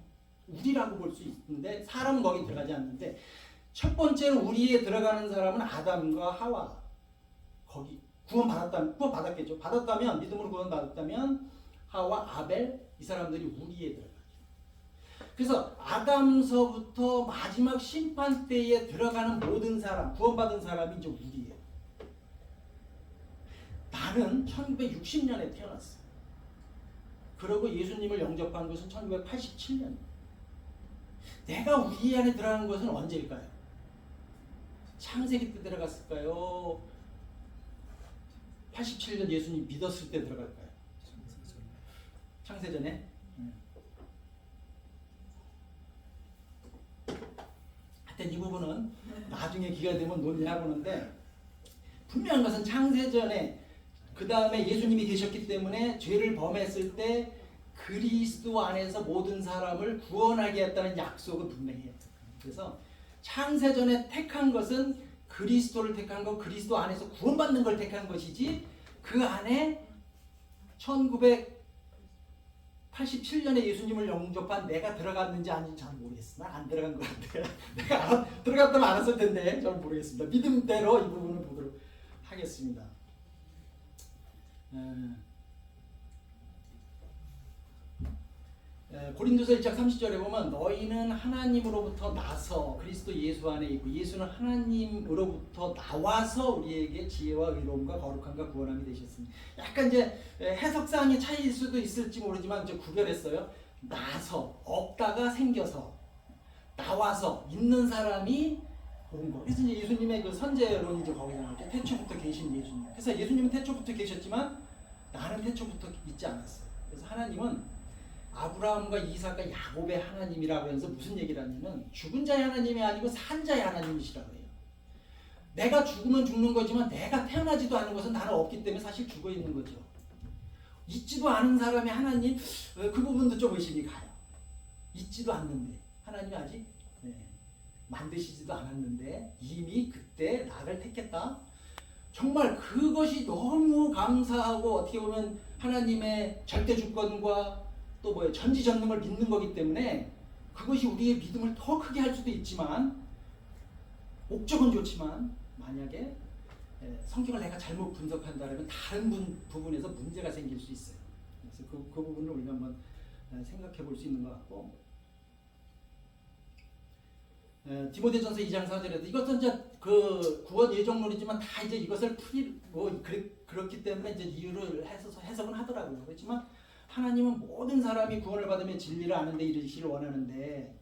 우리라고 볼 수 있는데 사람은 거기 들어가지 않는데 첫 번째는 우리에 들어가는 사람은 아담과 하와. 거기 구원 받았겠죠. 받았다면 믿음으로 구원 받았다면 하와, 아벨 이 사람들이 우리에 들어가죠. 그래서 아담서부터 마지막 심판 때에 들어가는 모든 사람, 구원받은 사람이 이제 우리예요. 나는 1960년에 태어났어요. 그리고 예수님을 영접한 것은 1987년. 내가 우리 안에 들어간 것은 언제일까요? 창세기 때 들어갔을까요? 87년 예수님 믿었을 때 들어갈까요? 창세전에? 하여튼 이 부분은 나중에 기회가 되면 논의하고 하는데 분명한 것은 창세전에 그 다음에 예수님이 계셨기 때문에 죄를 범했을 때 그리스도 안에서 모든 사람을 구원하게 했다는 약속은 분명해요. 그래서 창세전에 택한 것은 그리스도를 택한 거, 그리스도 안에서 구원받는 걸 택한 것이지 그 안에 1987년에 예수님을 영접한 내가 들어갔는지 아닌지 잘 모르겠어. 난 안 들어간 것 같아. 내가 들어갔다면 알았을 텐데 잘 모르겠습니다. 믿음대로 이 부분을 보도록 하겠습니다. 고린도서 1장 30절에 보면 너희는 하나님으로부터 나서 그리스도 예수 안에 있고 예수는 하나님으로부터 나와서 우리에게 지혜와 의로움과 거룩함과 구원함이 되셨습니다. 약간 이제 해석상의 차이일 수도 있을지 모르지만 이제 구별했어요. 나서 없다가 생겨서 나와서 있는 사람이 온 거. 그래서 이제 예수님의 그 선제론이 이제 거기서 나오죠. 태초부터 계신 예수님. 그래서 예수님은 태초부터 계셨지만 나는 태초부터 있지 않았어요. 그래서 하나님은 아브라함과 이삭과 야곱의 하나님이라고 해서 무슨 얘기를 하냐면 죽은 자의 하나님이 아니고 산 자의 하나님이시라고 해요. 내가 죽으면 죽는 거지만 내가 태어나지도 않은 것은 나는 없기 때문에 사실 죽어 있는 거죠. 있지도 않은 사람의 하나님 그 부분도 좀 의심이 가요. 있지도 않는데 하나님이 아직 만드시지도 않았는데 이미 그때 나를 택했다. 정말 그것이 너무 감사하고 어떻게 보면 하나님의 절대 주권과 또 뭐예요? 전지전능을 믿는 거기 때문에 그것이 우리의 믿음을 더 크게 할 수도 있지만 목적은 좋지만 만약에 성경을 내가 잘못 분석한다면 다른 부분에서 문제가 생길 수 있어요. 그래서 그 부분을 우리가 한번 생각해 볼 수 있는 것 같고 디모데전서 2장 4절에도 이것은 이제 그 구원 예정론이지만 다 이제 이것을 그렇기 때문에 이제 이유를 해석은 하더라고요. 그렇지만 하나님은 모든 사람이 구원을 받으면 진리를 아는 데 이르시기를 원하는데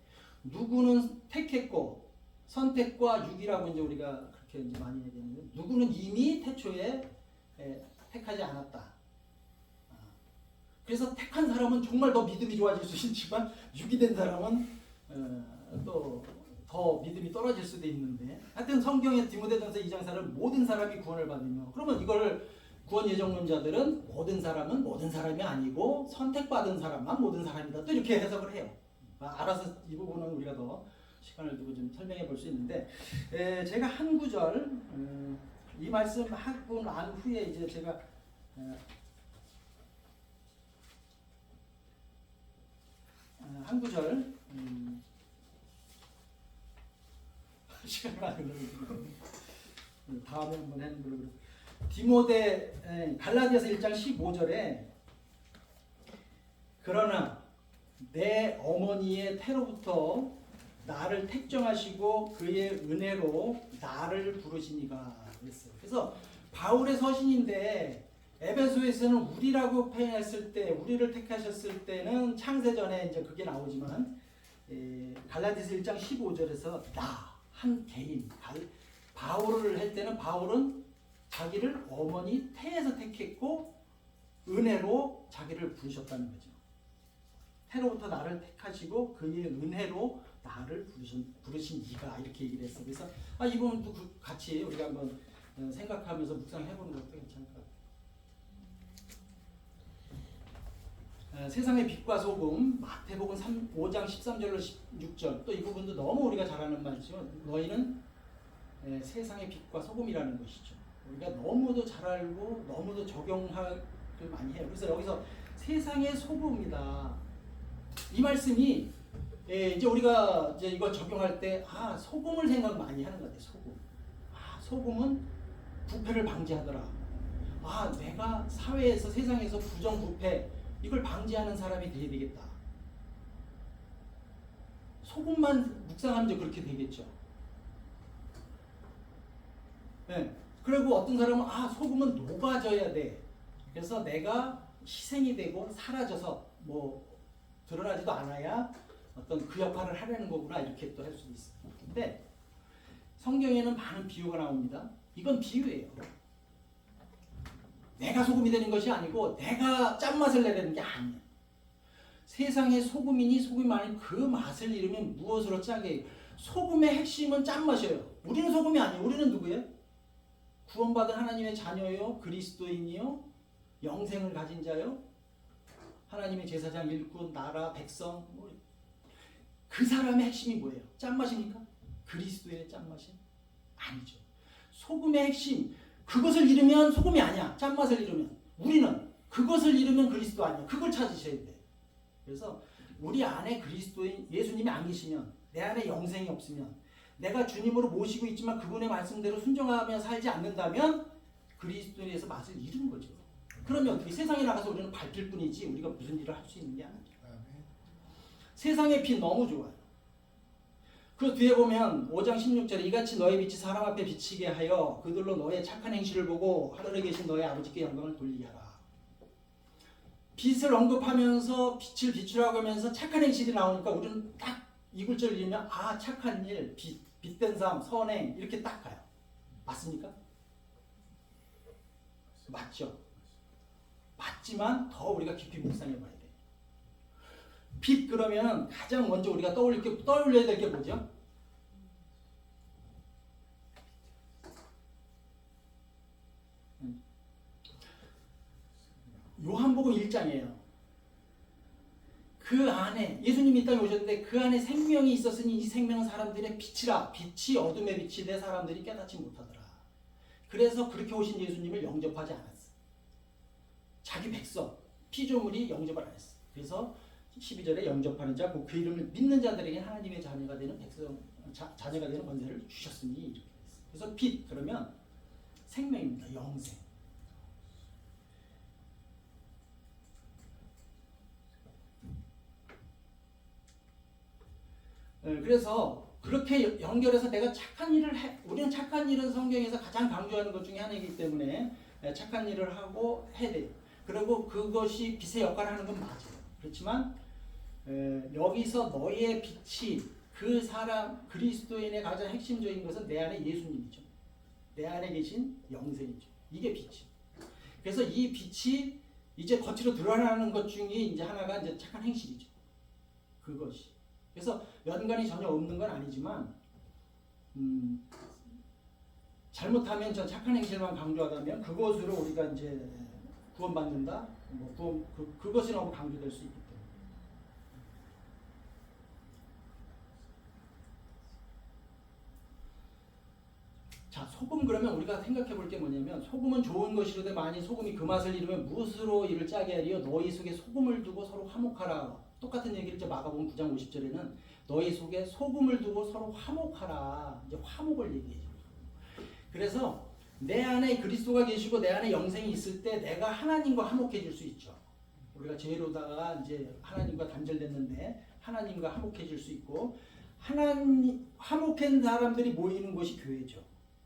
누구는 택했고 선택과 유기라고 이제 우리가 그렇게 이제 많이 얘기하는데 누구는 이미 태초에 택하지 않았다. 그래서 택한 사람은 정말 더 믿음이 좋아질 수 있지만 유기된 사람은 또 더 믿음이 떨어질 수도 있는데 하여튼 성경의 디모데전서 2장 4를 모든 사람이 구원을 받으며 그러면 이걸 구원 예정론자들은 모든 사람은 모든 사람이 아니고 선택받은 사람만 모든 사람이다. 또 이렇게 해석을 해요. 알아서 이 부분은 우리가 더 시간을 두고 좀 설명해 볼 수 있는데 제가 한 구절 이 말씀 하고 난 후에 이제 제가 한 구절 시간이 많이 걸려요. 다음에 한번 하는 걸로 디모데 갈라디아서 1장 15절에 그러나 내 어머니의 태로부터 나를 택정하시고 그의 은혜로 나를 부르시니가 그랬어요. 그래서 바울의 서신인데 에베소에서는 우리라고 표현했을 때, 우리를 택하셨을 때는 창세전에 이제 그게 나오지만 갈라디아서 1장 15절에서 나 한 개인 바울을 할 때는 바울은 자기를 어머니 태에서 택했고 은혜로 자기를 부르셨다는 거죠. 태로부터 나를 택하시고 그의 은혜로 나를 부르신 이가 이렇게 얘기를 했어요. 그래서 이 부분도 같이 우리가 한번 생각하면서 묵상해보는 것도 괜찮을 것 같아요. 세상의 빛과 소금, 마태복음 5장 13절로 16절, 또 이 부분도 너무 우리가 잘 아는 말이죠. 너희는 세상의 빛과 소금이라는 것이죠. 우리가 너무도 잘 알고 너무도 적용하기 많이 해요. 그래서 여기서 세상의 소금이다. 이 말씀이 이제 우리가 이제 이거 적용할 때 소금을 생각 많이 하는 것 같아요. 소금. 소금은 부패를 방지하더라. 내가 사회에서 세상에서 부정부패 이걸 방지하는 사람이 돼야 되겠다. 소금만 묵상하면 이제 그렇게 되겠죠. 네. 그리고 어떤 사람은 소금은 녹아져야 돼. 그래서 내가 희생이 되고 사라져서 뭐 드러나지도 않아야 어떤 그 역할을 하려는 거구나 이렇게 또 할 수도 있어요. 근데 성경에는 많은 비유가 나옵니다. 이건 비유예요. 내가 소금이 되는 것이 아니고 내가 짠맛을 내려는 게 아니에요. 세상에 소금이니 소금이 아닌 그 맛을 잃으면 무엇으로 짜게 해요? 소금의 핵심은 짠맛이에요. 우리는 소금이 아니에요. 우리는 누구예요? 구원받은 하나님의 자녀요, 그리스도인이요, 영생을 가진 자요, 하나님의 제사장, 일꾼, 나라, 백성. 그 사람의 핵심이 뭐예요? 짠맛입니까? 그리스도의 짠맛이? 아니죠. 소금의 핵심, 그것을 잃으면 소금이 아니야. 짠맛을 잃으면. 우리는 그것을 잃으면 그리스도 아니야. 그걸 찾으셔야 돼. 그래서 우리 안에 그리스도인 예수님이 안 계시면, 내 안에 영생이 없으면, 내가 주님으로 모시고 있지만 그분의 말씀대로 순종하며 살지 않는다면 그리스도인에서 맛을 잃은 거죠. 그러면 어떻게? 세상에 나가서 우리는 밝힐 뿐이지 우리가 무슨 일을 할 수 있는 게 아니에요. 세상의 빛 너무 좋아요. 그 뒤에 보면 5장 16절에 이같이 너의 빛이 사람 앞에 비치게 하여 그들로 너의 착한 행실을 보고 하늘에 계신 너의 아버지께 영광을 돌리게 하라. 빛을 언급하면서 빛을 비추라고 하면서 착한 행실이 나오니까 우리는 딱 이 글자를 읽으면 착한 일, 빛된 삶, 선행 이렇게 딱 가요. 맞습니까? 맞죠? 맞지만 더 우리가 깊이 묵상해 봐야 돼요. 빛 그러면 가장 먼저 우리가 떠올려야 될 게 뭐죠? 요한복음 1장이에요. 그 안에 예수님이 이 땅에 오셨는데 그 안에 생명이 있었으니 이 생명은 사람들의 빛이라. 빛이 어둠의 빛이 돼 사람들이 깨닫지 못하더라. 그래서 그렇게 오신 예수님을 영접하지 않았어. 자기 백성, 피조물이 영접을 안 했어. 그래서 12절에 영접하는 자, 그 이름을 믿는 자들에게 하나님의 자녀가 되는 자녀가 되는 권세를 주셨으니 이렇게 했어. 그래서 빛 그러면 생명입니다. 영생. 그래서 그렇게 연결해서 내가 착한 일을 해. 우리는 착한 일은 성경에서 가장 강조하는 것 중에 하나이기 때문에 착한 일을 하고 해야 돼요. 그리고 그것이 빛의 역할을 하는 건 맞아요. 그렇지만 여기서 너의 빛이 그 사람 그리스도인의 가장 핵심적인 것은 내 안에 예수님이죠. 내 안에 계신 영생이죠. 이게 빛이. 그래서 이 빛이 이제 겉으로 드러나는 것 중에 이제 하나가 이제 착한 행실이죠. 그것이. 그래서 연관이 전혀 없는 건 아니지만 잘못하면 저 착한 행실만 강조하다면 그것으로 우리가 이제 구원받는다. 그것이 너무 강조될 수 있기 때문에. 자, 소금 그러면 우리가 생각해 볼 게 뭐냐면 소금은 좋은 것이로되 만일 소금이 그 맛을 잃으면 무엇으로 이를 짜게 하리요? 너희 속에 소금을 두고 서로 화목하라. 똑같은 얘기를 이제 마가복음 9장 50절에는 너희 속에 소금을 두고 서로 화목하라. 이제 화목을 얘기해요. 그래서 내 안에 그리스도가 계시고 내 안에 영생이 있을 때 내가 하나님과 화목해질 수 있죠. 우리가 죄로다가 이제 하나님과 단절됐는데 하나님과 화목해질 수 있고 하나님 화목한 사람들이 모이는 곳이 교회죠.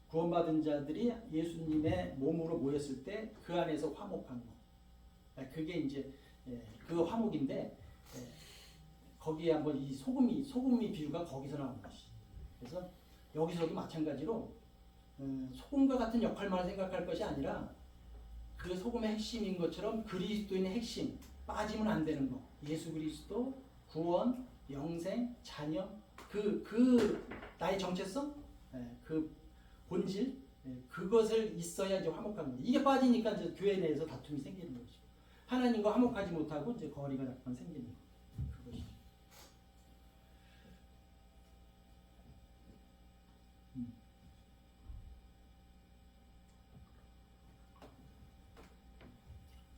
구원받은 자들이 예수님의 몸으로 모였을 때 그 안에서 화목한 거. 그게 이제 그 화목인데 거기에 한번 이 소금이 비유가 거기서 나온 것이. 그래서 여기서도 마찬가지로 소금과 같은 역할만 생각할 것이 아니라 그 소금의 핵심인 것처럼 그리스도인의 핵심 빠지면 안 되는 거. 예수 그리스도 구원, 영생, 자녀 그 나의 정체성, 그 본질 그것을 있어야 이제 화목한 거예요. 이게 빠지니까 이제 교회 내에서 다툼이 생기는 것이고 하나님과 화목하지 못하고 이제 거리가 약간 생기는 거. 그것이.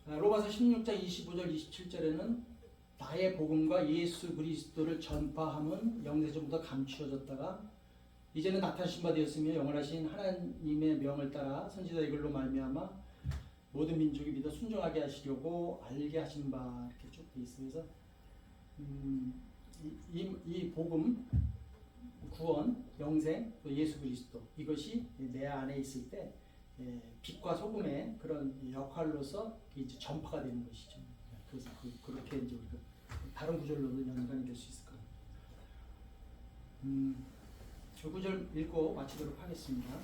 로마서 16장 25절 27절에는 나의 복음과 예수 그리스도를 전파함은 영세전부터 감추어졌다가 이제는 나타나신 바 되었으며 영원하신 하나님의 명을 따라 선지자의 글로 말미암아 모든 민족이 믿어 순종하게 하시려고 알게 하신 바 이렇게 쭉 돼 있어요. 그래서 이 복음, 구원, 영생, 또 예수 그리스도 이것이 내 안에 있을 때 빛과 소금의 그런 역할로서 이제 전파가 되는 것이죠. 그래서 그렇게 이제 우리가 다른 구절로도 연관이 될 수 있을 거예요. 그 구절 읽고 마치도록 하겠습니다.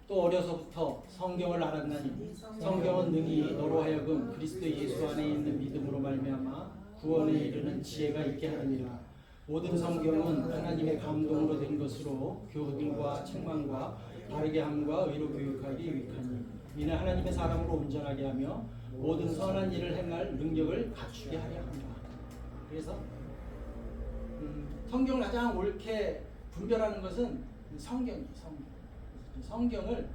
또 어려서부터 성경을 알았나니 성경은 능히 너로 하여금 그리스도 예수 안에 있는 믿음으로 말미암아 구원에 이르는 지혜가 있게 하느니라. 모든 성경은 하나님의 감동으로 된 것으로 교훈과 책망과 바르게 함과 의로 교육하기 유익하니 이는 하나님의 사람으로 온전하게 하며 모든 선한 일을 행할 능력을 갖추게 하려 합니다. 그래서 성경을 가장 옳게 분별하는 것은 성경이에요. 성경을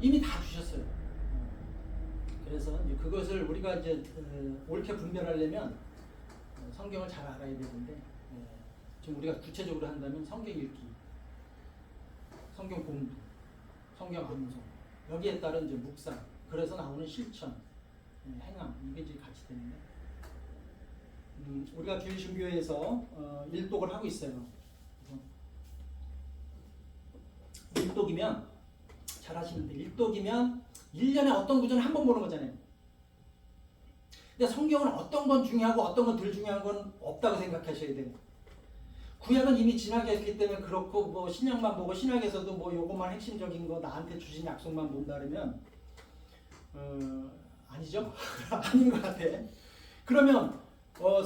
이미 다 주셨어요. 그래서 이제 그것을 우리가 이제 옳게 분별하려면 성경을 잘 알아야 되는데 좀 우리가 구체적으로 한다면 성경 읽기, 성경 공부, 성경 암송 여기에 따른 이제 묵상, 그래서 나오는 실천, 행함 이게 이제 같이 되는데 우리가 주일신교회에서 일독을 하고 있어요. 일독이면 잘 아시는데 일독이면 1년에 어떤 구절을 한 번 보는 거잖아요. 근데 성경은 어떤 건 중요하고 어떤 건 덜 중요한 건 없다고 생각하셔야 돼요. 구약은 이미 지나게 했기 때문에 그렇고 뭐 신약만 보고 신약에서도 뭐 요것만 핵심적인 거 나한테 주신 약속만 본다 그러면 아니죠? 아닌 것 같아. 그러면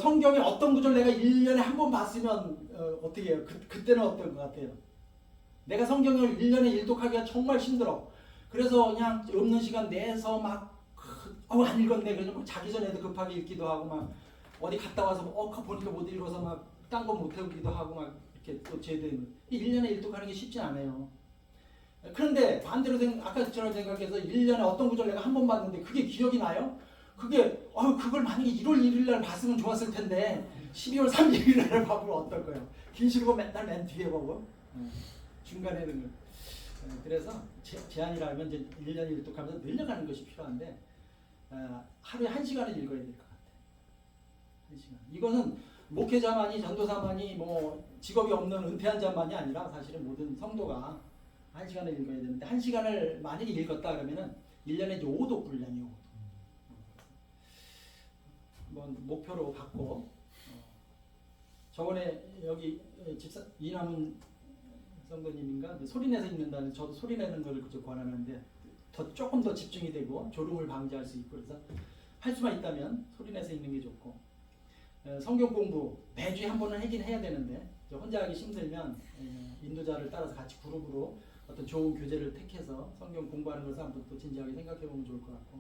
성경의 어떤 구절 내가 1년에 한 번 봤으면 어떻게 해요? 그때는 어떨 것 같아요? 내가 성경을 1년에 일독하기가 정말 힘들어. 그래서 그냥 없는 시간 내서 막 안 읽었네. 그래서 막 자기 전에도 급하게 읽기도 하고 막 어디 갔다 와서 보니까 못 읽어서 막 딴 거 못 해오기도 하고 막 이렇게 또 제대로 1년에 일독하는 게 쉽지 않아요. 그런데 반대로 아까처럼 생각해서 1년에 어떤 구절 내가 한 번 봤는데 그게 기억이 나요? 그게 그걸 만약에 1월 1일 날 봤으면 좋았을 텐데 12월 31일 날 봐보면 어떨 거예요? 길시고 맨날 맨 뒤에 보고 중간에는 그래서 제한이라면 이제 1년 일독하면서 늘려가는 것이 필요한데 하루에 1시간을 읽어야 될 것 같아요. 1시간. 이거는 목회자만이 전도사만이 뭐 직업이 없는 은퇴한 자만이 아니라 사실은 모든 성도가 1시간을 읽어야 되는데 1시간을 만약에 읽었다 그러면은 1년에 이제 5독 분량이요. 뭐 목표로 갖고 저번에 여기 집사 이남은 성도님인가 소리내서 읽는다는 저도 소리내는 걸 권하는데 조금 더 집중이 되고 졸음을 방지할 수 있고 그래서 할 수만 있다면 소리내서 읽는 게 좋고 성경 공부 매주에 한 번은 하긴 해야 되는데 혼자 하기 힘들면 인도자를 따라서 같이 그룹으로 어떤 좋은 교재를 택해서 성경 공부하는 것을 한번 또 진지하게 생각해 보면 좋을 것 같고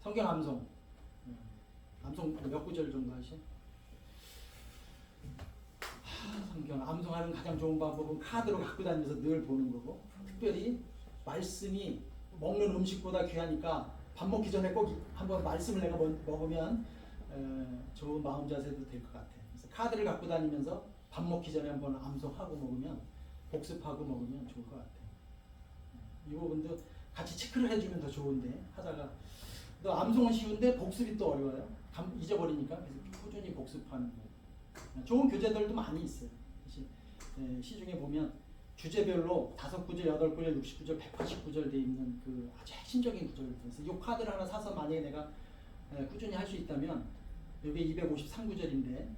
성경 암송 몇 구절 정도 하시? 성경 암송하는 가장 좋은 방법은 카드로 갖고 다니면서 늘 보는 거고 특별히 말씀이 먹는 음식보다 귀하니까 밥 먹기 전에 꼭 한번 말씀을 내가 먹으면 좋은 마음 자세도 될 것 같아요. 그래서 카드를 갖고 다니면서 밥 먹기 전에 한번 암송하고 먹으면 복습하고 먹으면 좋을 것 같아요. 이 부분도 같이 체크를 해주면 더 좋은데 하다가 또 암송은 쉬운데 복습이 또 어려워요. 잊어버리니까 그래서 꾸준히 복습하는 거예요. 좋은 교재들도 많이 있어요. 사실 시중에 보면 주제별로 5구절, 8구절, 60구절, 180구절 돼 있는 그 아주 핵심적인 구절을 그래서 이 카드를 하나 사서 만약에 내가 꾸준히 할 수 있다면 여기 253구절인데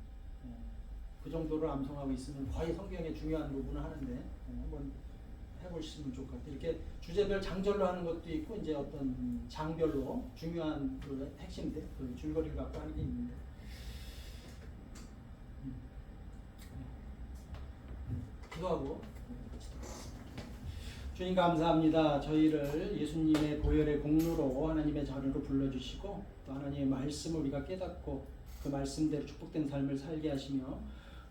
그 정도를 암송하고 있으면 거의 성경의 중요한 부분을 하는데 한번 해보시면 좋을 것 같아요. 이렇게 주제별 장절로 하는 것도 있고 이제 어떤 장별로 중요한 그 핵심들, 그 줄거리를 갖고 하는 게 있는데 기도하고 주님 감사합니다. 저희를 예수님의 보혈의 공로로 하나님의 자녀로 불러주시고 또 하나님의 말씀을 우리가 깨닫고 그 말씀대로 축복된 삶을 살게 하시며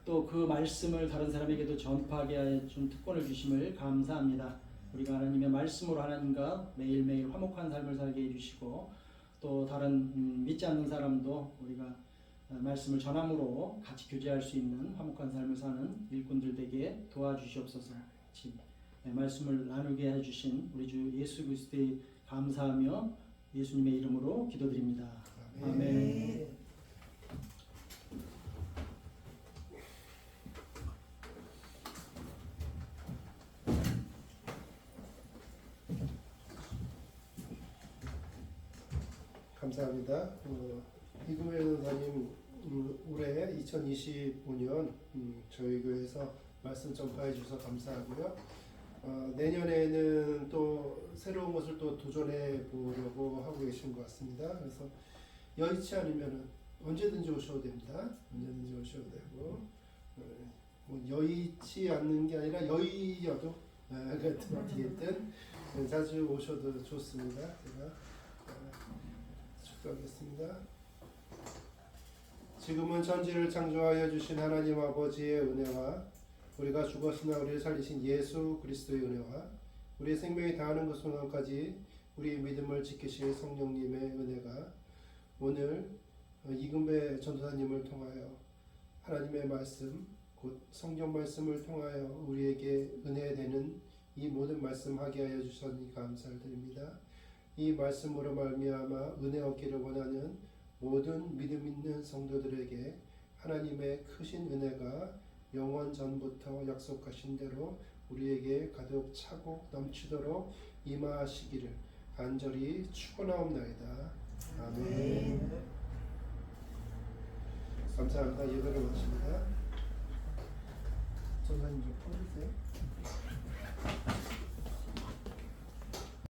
또 그 말씀을 다른 사람에게도 전파하게 준 특권을 주심을 감사합니다. 우리가 하나님의 말씀으로 하나님과 매일매일 화목한 삶을 살게 해주시고 또 다른 믿지 않는 사람도 우리가 말씀을 전함으로 같이 교제할 수 있는 화목한 삶을 사는 일꾼들 되게 도와주시옵소서. 말씀을 나누게 해주신 우리 주 예수 그리스도에 감사하며 예수님의 이름으로 기도드립니다. 아멘. 감사합니다. 이금혜 전사님 올해 2025년 저희 교회에서 말씀 전파해 주셔서 감사하고요. 내년에는 또 새로운 것을 또 도전해 보려고 하고 계신 것 같습니다. 그래서 여의치 않으면 언제든지 오셔도 됩니다. 언제든지 오셔도 되고 뭐 여의치 않는 게 아니라 여의여도 어떻게든 자주 오셔도 좋습니다. 제가 축도하겠습니다. 지금은 천지를 창조하여 주신 하나님 아버지의 은혜와 우리가 죽었으나 우리를 살리신 예수 그리스도의 은혜와 우리의 생명이 다하는 그 순간까지 우리의 믿음을 지키실 성령님의 은혜가 오늘 이금배 전도사님을 통하여 하나님의 말씀 곧 성경 말씀을 통하여 우리에게 은혜되는 이 모든 말씀하게 하여 주셔니 감사를 드립니다. 이 말씀으로 말미암아 은혜 얻기를 원하는 모든 믿음 있는 성도들에게 하나님의 크신 은혜가 영원 전부터 약속하신 대로 우리에게 가득 차고 넘치도록 임하시기를 간절히 축원하옵나이다. 아멘. 감사합니다. 예배를 마칩니다. 전사님 좀 퍼주세요.